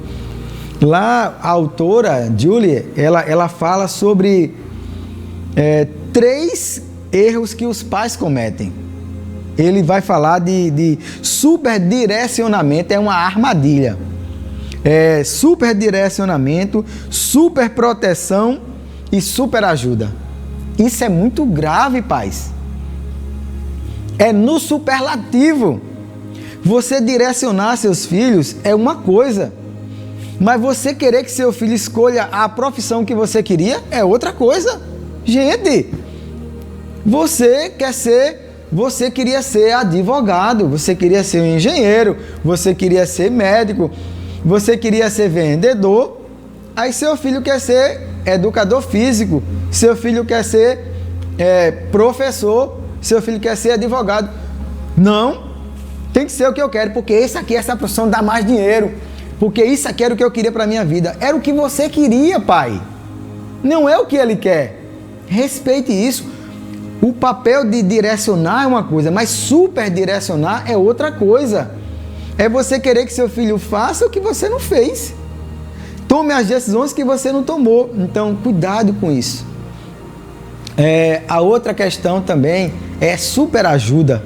B: Lá, a autora, Julie, ela fala sobre 3 erros que os pais cometem. Ele vai falar de superdirecionamento, é uma armadilha. Superdirecionamento, superproteção e superajuda. Isso é muito grave, pais. É no superlativo. Você direcionar seus filhos é uma coisa, mas você querer que seu filho escolha a profissão que você queria é outra coisa. Gente, você queria ser advogado, você queria ser um engenheiro, você queria ser médico, você queria ser vendedor, aí seu filho quer ser educador físico, seu filho quer ser professor, seu filho quer ser advogado. Não, tem que ser o que eu quero, porque essa profissão dá mais dinheiro, porque isso aqui era o que eu queria para a minha vida. Era o que você queria, pai, não é o que ele quer. Respeite isso. O papel de direcionar é uma coisa, mas super direcionar é outra coisa. É você querer que seu filho faça o que você não fez. Tome as decisões que você não tomou. Então, cuidado com isso. A outra questão também é superajuda.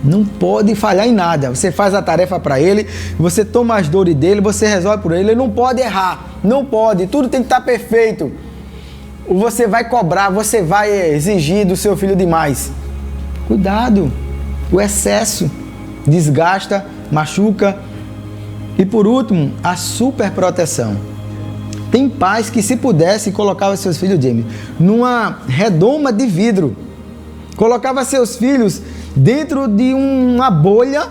B: Não pode falhar em nada. Você faz a tarefa para ele, você toma as dores dele, você resolve por ele. Ele não pode errar, não pode. Tudo tem que estar perfeito. Você vai cobrar, você vai exigir do seu filho demais. Cuidado. O excesso desgasta, machuca. E por último, a superproteção. Tem pais que, se pudesse, colocava seus filhos, James, numa redoma de vidro. Colocava seus filhos dentro de uma bolha.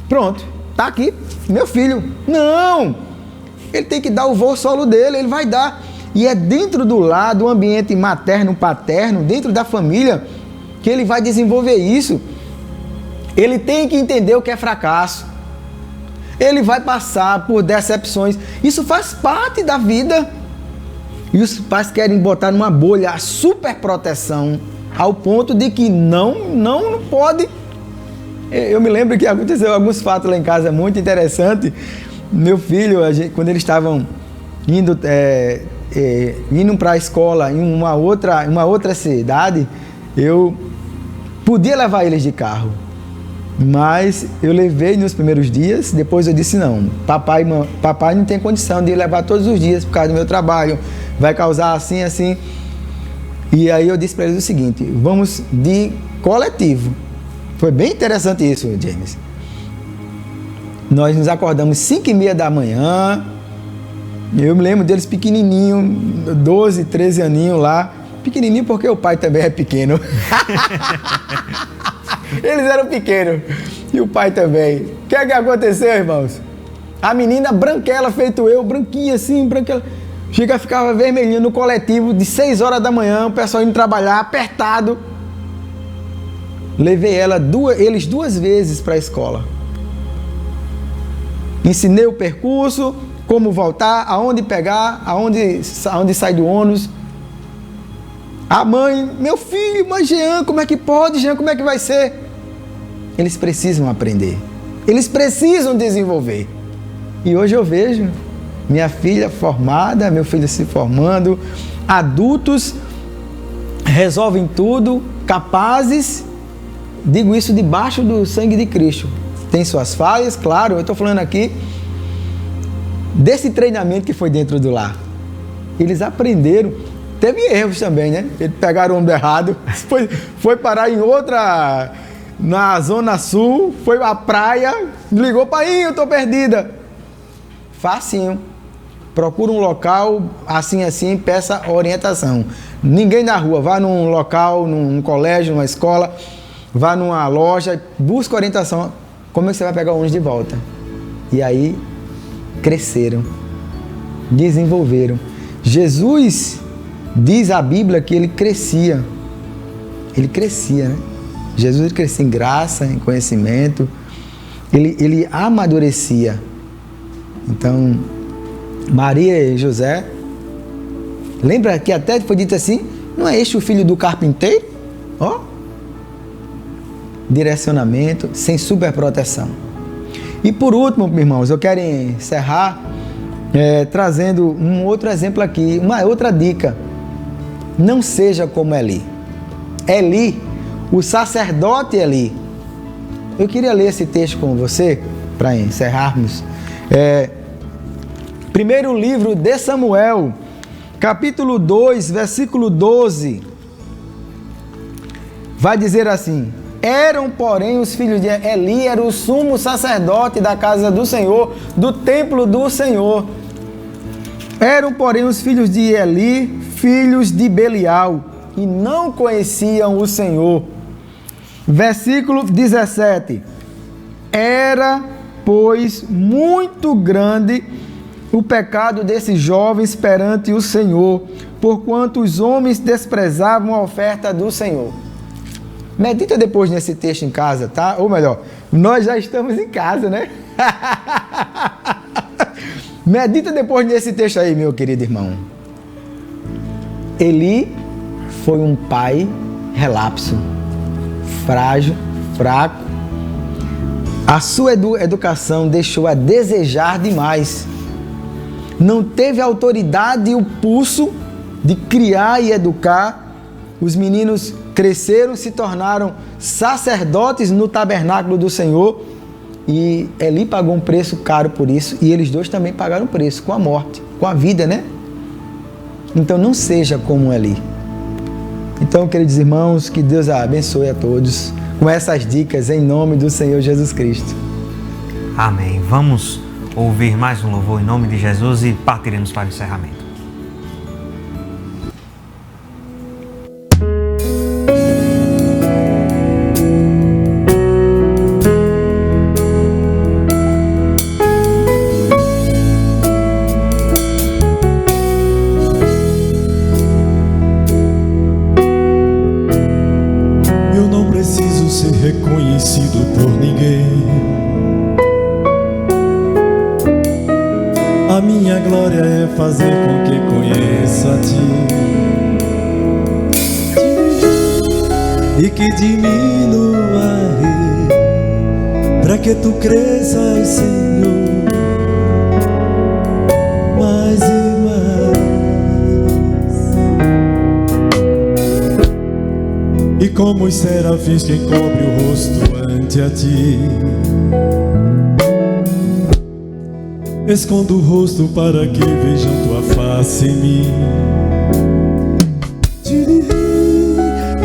B: Pronto, tá aqui, meu filho. Não! Ele tem que dar o voo solo dele, ele vai dar. E é dentro do lar, do ambiente materno, paterno, dentro da família, que ele vai desenvolver isso. Ele tem que entender o que é fracasso. Ele vai passar por decepções. Isso faz parte da vida. E os pais querem botar numa bolha a superproteção, ao ponto de que não pode. Eu me lembro que aconteceu alguns fatos lá em casa muito interessante. Meu filho, quando eles estavam indo para a escola em uma outra cidade, eu podia levar eles de carro. Mas eu levei nos primeiros dias, depois eu disse não, papai não tem condição de levar todos os dias por causa do meu trabalho, vai causar assim. E aí eu disse para eles o seguinte, vamos de coletivo. Foi bem interessante isso, James. Nós nos acordamos 5h30 da manhã, eu me lembro deles pequenininho, 12, 13 aninhos lá, pequenininho porque o pai também é pequeno. Eles eram pequenos. E o pai também. O que é que aconteceu, irmãos? A menina branquela, feito eu, branquinha assim, branquela. Ficava vermelhinha no coletivo de 6 horas da manhã, o pessoal indo trabalhar, apertado. Levei eles 2 vezes para a escola. Ensinei o percurso, como voltar, aonde pegar, aonde sair do ônibus. A mãe, meu filho, mas Jean, como é que pode, Jean, como é que vai ser? Eles precisam aprender, eles precisam desenvolver. E hoje eu vejo minha filha formada, meu filho se formando, adultos, resolvem tudo, capazes, digo isso debaixo do sangue de Cristo. Tem suas falhas, claro, eu estou falando aqui desse treinamento que foi dentro do lar. Eles aprenderam. Teve erros também, né? Eles pegaram o ombro errado, foi parar em outra, na Zona Sul, foi à praia, ligou, pai, eu tô perdida. Facinho. Procura um local, assim, peça orientação. Ninguém na rua, vá num local, num colégio, numa escola, vá numa loja, busca orientação. Como é que você vai pegar o ônibus de volta? E aí, cresceram, desenvolveram. Jesus... Diz a Bíblia que ele crescia, né? Jesus crescia em graça, em conhecimento, ele amadurecia. Então, Maria e José, lembra que até foi dito assim, não é este o filho do carpinteiro? Ó, direcionamento, sem superproteção. E por último, meus irmãos, eu quero encerrar trazendo um outro exemplo aqui, uma outra dica. Não seja como Eli. Eli, o sacerdote Eli. Eu queria ler esse texto com você, para encerrarmos. Primeiro livro de Samuel, capítulo 2, versículo 12. Vai dizer assim: eram, porém, os filhos de Eli, era o sumo sacerdote da casa do Senhor, do templo do Senhor. Eram, porém, os filhos de Eli, filhos de Belial, e não conheciam o Senhor. Versículo 17. Era, pois, muito grande o pecado desses jovens perante o Senhor, porquanto os homens desprezavam a oferta do Senhor. Medita depois nesse texto em casa, tá? Ou melhor, nós já estamos em casa, né? Medita depois nesse texto aí, meu querido irmão. Eli foi um pai relapso, frágil, fraco. A sua educação deixou a desejar demais. Não teve autoridade e o pulso de criar e educar Os meninos cresceram, se tornaram sacerdotes no tabernáculo do Senhor, e Eli pagou um preço caro por isso, e eles dois também pagaram um preço com a morte, com a vida, né? Então não seja como Eli. Então, queridos irmãos, que Deus abençoe a todos com essas dicas em nome do Senhor Jesus Cristo.
A: Amém. Vamos ouvir mais um louvor em nome de Jesus e partiremos para o encerramento.
C: Reconhecido por ninguém, a minha glória é fazer com que conheça a Ti e que diminua, para que Tu cresças, Senhor, mais e mais. E como os serafins que cobre o rosto ante a Ti, escondo o rosto para que vejam Tua face em mim,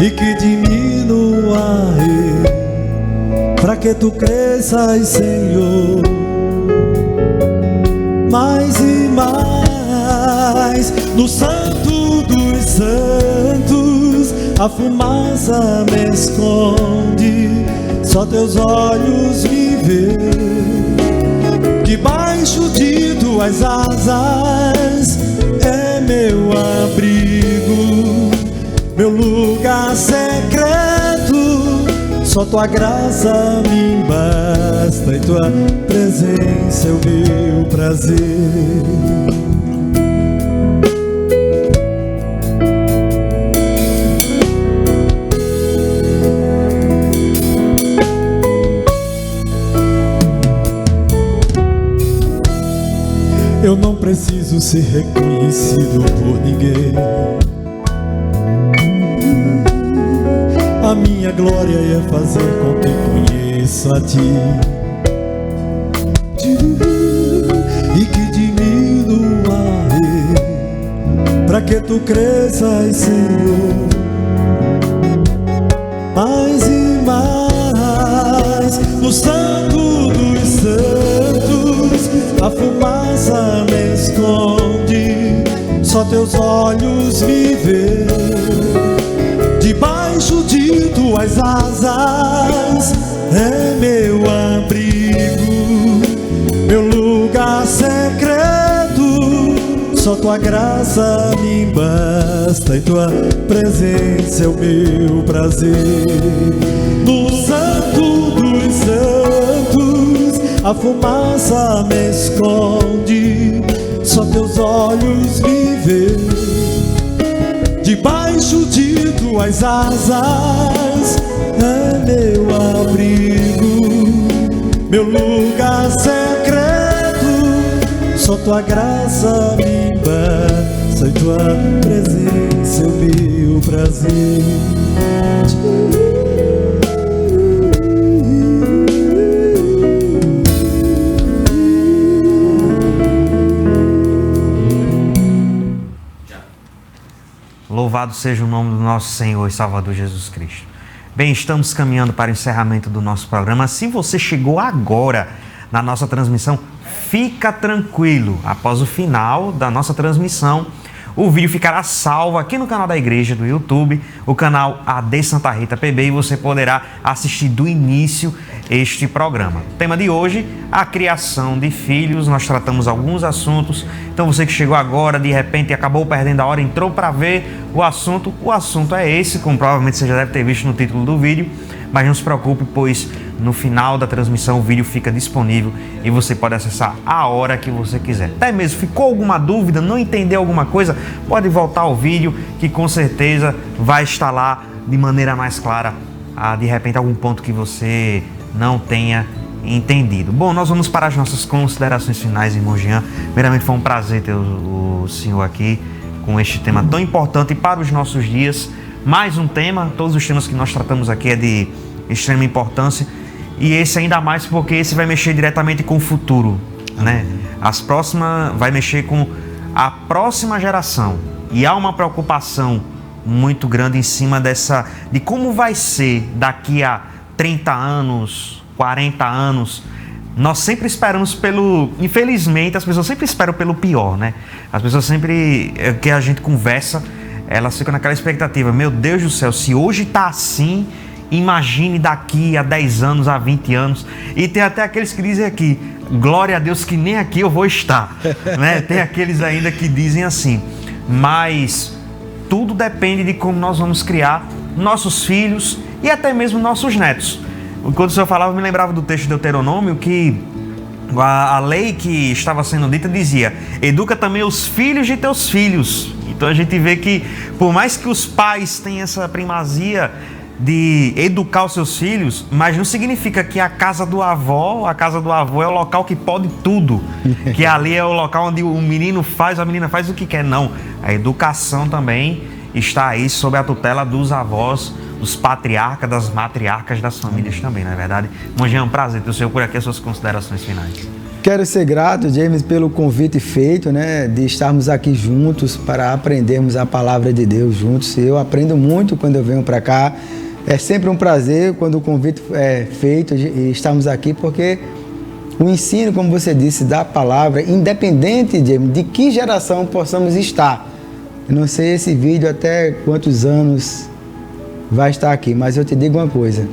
C: e que diminua, para que Tu cresças, Senhor, mais e mais. No Santo dos Santos a fumaça me esconde, só Teus olhos me vê. Debaixo de Tuas asas é meu abrigo, meu lugar secreto. Só Tua graça me basta e Tua presença é o meu prazer. Eu não preciso ser reconhecido por ninguém, a minha glória é fazer com que conheça a Ti e que diminua, para que Tu cresças, Senhor, mais e mais. No Santo dos Santos a fumaça me esconde, só Teus olhos me vê. Debaixo de Tuas asas é meu abrigo, meu lugar secreto. Só Tua graça me basta e Tua presença é o meu prazer. No Santo dos Santos a fumaça me esconde, só Teus olhos me vê. Debaixo de Tuas asas é meu abrigo, meu lugar secreto. Só Tua graça me basta e Tua presença é o meu prazer.
A: Louvado seja o nome do nosso Senhor e Salvador Jesus Cristo. Bem, estamos caminhando para o encerramento do nosso programa. Se você chegou agora na nossa transmissão, fica tranquilo. Após o final da nossa transmissão, o vídeo ficará salvo aqui no canal da igreja do YouTube, o canal AD Santa Rita PB, e você poderá assistir do início este programa. O tema de hoje, a criação de filhos. Nós tratamos alguns assuntos. Então você que chegou agora, de repente acabou perdendo a hora, entrou para ver o assunto é esse, como provavelmente você já deve ter visto no título do vídeo. Mas não se preocupe, pois no final da transmissão o vídeo fica disponível e você pode acessar a hora que você quiser. Até mesmo ficou alguma dúvida, não entendeu alguma coisa, pode voltar ao vídeo que com certeza vai estar lá de maneira mais clara, de repente algum ponto que você não tenha entendido. Bom, nós vamos para as nossas considerações finais, irmão Jean. Primeiramente, foi um prazer ter o senhor aqui com este tema tão importante para os nossos dias, mais um tema. Todos os temas que nós tratamos aqui é de extrema importância, e esse ainda mais porque esse vai mexer diretamente com o futuro, né? As próximas vai mexer com a próxima geração, e há uma preocupação muito grande em cima de como vai ser daqui a 30 anos, 40 anos. Nós sempre esperamos infelizmente, as pessoas sempre esperam pelo pior, né? As pessoas sempre, que a gente conversa, elas ficam naquela expectativa, meu Deus do céu, se hoje está assim, imagine daqui a 10 anos, a 20 anos. E tem até aqueles que dizem aqui, glória a Deus que nem aqui eu vou estar, né? Tem aqueles ainda que dizem assim, mas tudo depende de como nós vamos criar nossos filhos e até mesmo nossos netos. Quando o senhor falava, eu me lembrava do texto de Deuteronômio, que a lei que estava sendo dita dizia, educa também os filhos de teus filhos. Então a gente vê que, por mais que os pais tenham essa primazia de educar os seus filhos, mas não significa que a casa do avô é o local que pode tudo, que ali é o local onde o menino faz, a menina faz o que quer. Não, a educação também está aí sob a tutela dos avós, dos patriarcas, das matriarcas, das famílias também, não é verdade? Mas é um prazer ter o senhor por aqui, as suas considerações finais.
B: Quero ser grato, James, pelo convite feito, né, de estarmos aqui juntos para aprendermos a palavra de Deus juntos. Eu aprendo muito quando eu venho para cá. É sempre um prazer quando o convite é feito e estamos aqui, porque o ensino, como você disse, da palavra, independente de que geração possamos estar. Eu não sei esse vídeo até quantos anos vai estar aqui, mas eu te digo uma coisa.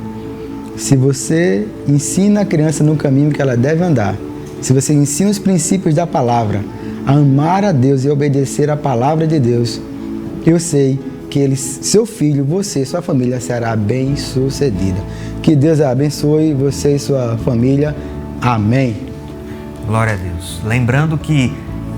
B: Se você ensina a criança no caminho que ela deve andar, se você ensina os princípios da palavra, a amar a Deus e obedecer a palavra de Deus, eu sei que seu filho, você, sua família será bem-sucedida. Que Deus abençoe você e sua família. Amém.
A: Glória a Deus. Lembrando que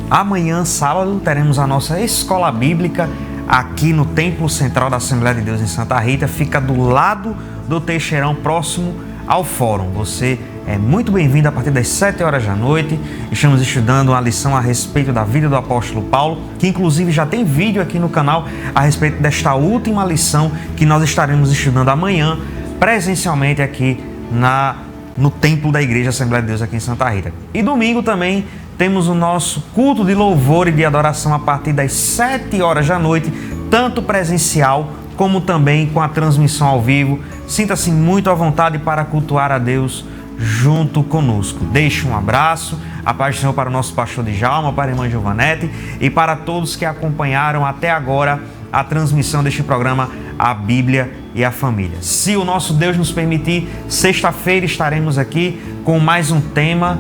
A: amanhã, sábado, teremos a nossa escola bíblica aqui no Templo Central da Assembleia de Deus em Santa Rita. Fica do lado do Teixeirão, próximo ao Fórum. Você é muito bem-vindo a partir das 7 horas da noite. Estamos estudando uma lição a respeito da vida do apóstolo Paulo, que inclusive já tem vídeo aqui no canal a respeito desta última lição que nós estaremos estudando amanhã, presencialmente aqui no Templo da Igreja Assembleia de Deus aqui em Santa Rita. E domingo também temos o nosso culto de louvor e de adoração a partir das 7 horas da noite, tanto presencial como também com a transmissão ao vivo. Sinta-se muito à vontade para cultuar a Deus junto conosco. Deixe um abraço, a paz do Senhor para o nosso pastor Djalma, para a irmã Giovanete e para todos que acompanharam até agora a transmissão deste programa A Bíblia e a Família. Se o nosso Deus nos permitir, sexta-feira estaremos aqui com mais um tema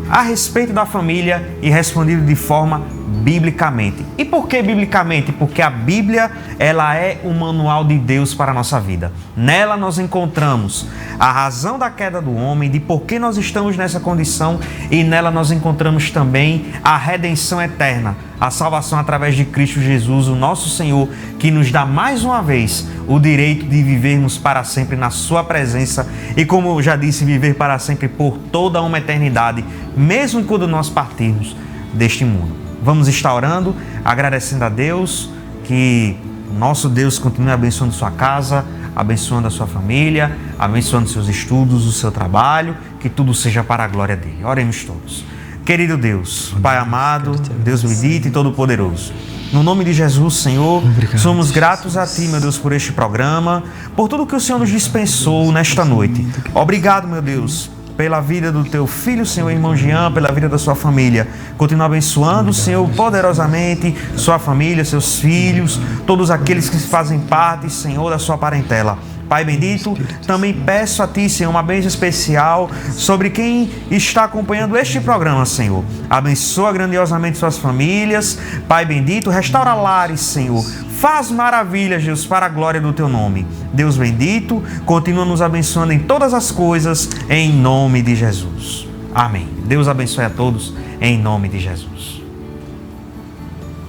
A: a respeito da família e respondido de forma biblicamente. E por que biblicamente? Porque a Bíblia, ela é o manual de Deus para a nossa vida. Nela nós encontramos a razão da queda do homem, de por que nós estamos nessa condição, e nela nós encontramos também a redenção eterna, a salvação através de Cristo Jesus, o nosso Senhor, que nos dá mais uma vez o direito de vivermos para sempre na sua presença e, como eu já disse, viver para sempre por toda uma eternidade, mesmo quando nós partirmos deste mundo. Vamos estar orando, agradecendo a Deus, que o nosso Deus continue abençoando sua casa, abençoando a sua família, abençoando seus estudos, o seu trabalho, que tudo seja para a glória dele. Oremos todos. Querido Deus, Pai amado, Deus bendito e todo-poderoso, no nome de Jesus, Senhor, somos gratos a Ti, meu Deus, por este programa, por tudo que o Senhor nos dispensou nesta noite. Obrigado, meu Deus, pela vida do Teu Filho, Senhor, irmão Jean, pela vida da sua família. Continua abençoando, Senhor, poderosamente sua família, seus filhos, todos aqueles que fazem parte, Senhor, da sua parentela. Pai bendito, também peço a Ti, Senhor, uma bênção especial sobre quem está acompanhando este programa, Senhor. Abençoa grandiosamente suas famílias. Pai bendito, restaura lares, Senhor. Faz maravilhas, Deus, para a glória do Teu nome. Deus bendito, continua nos abençoando em todas as coisas, em nome de Jesus. Amém. Deus abençoe a todos, em nome de Jesus.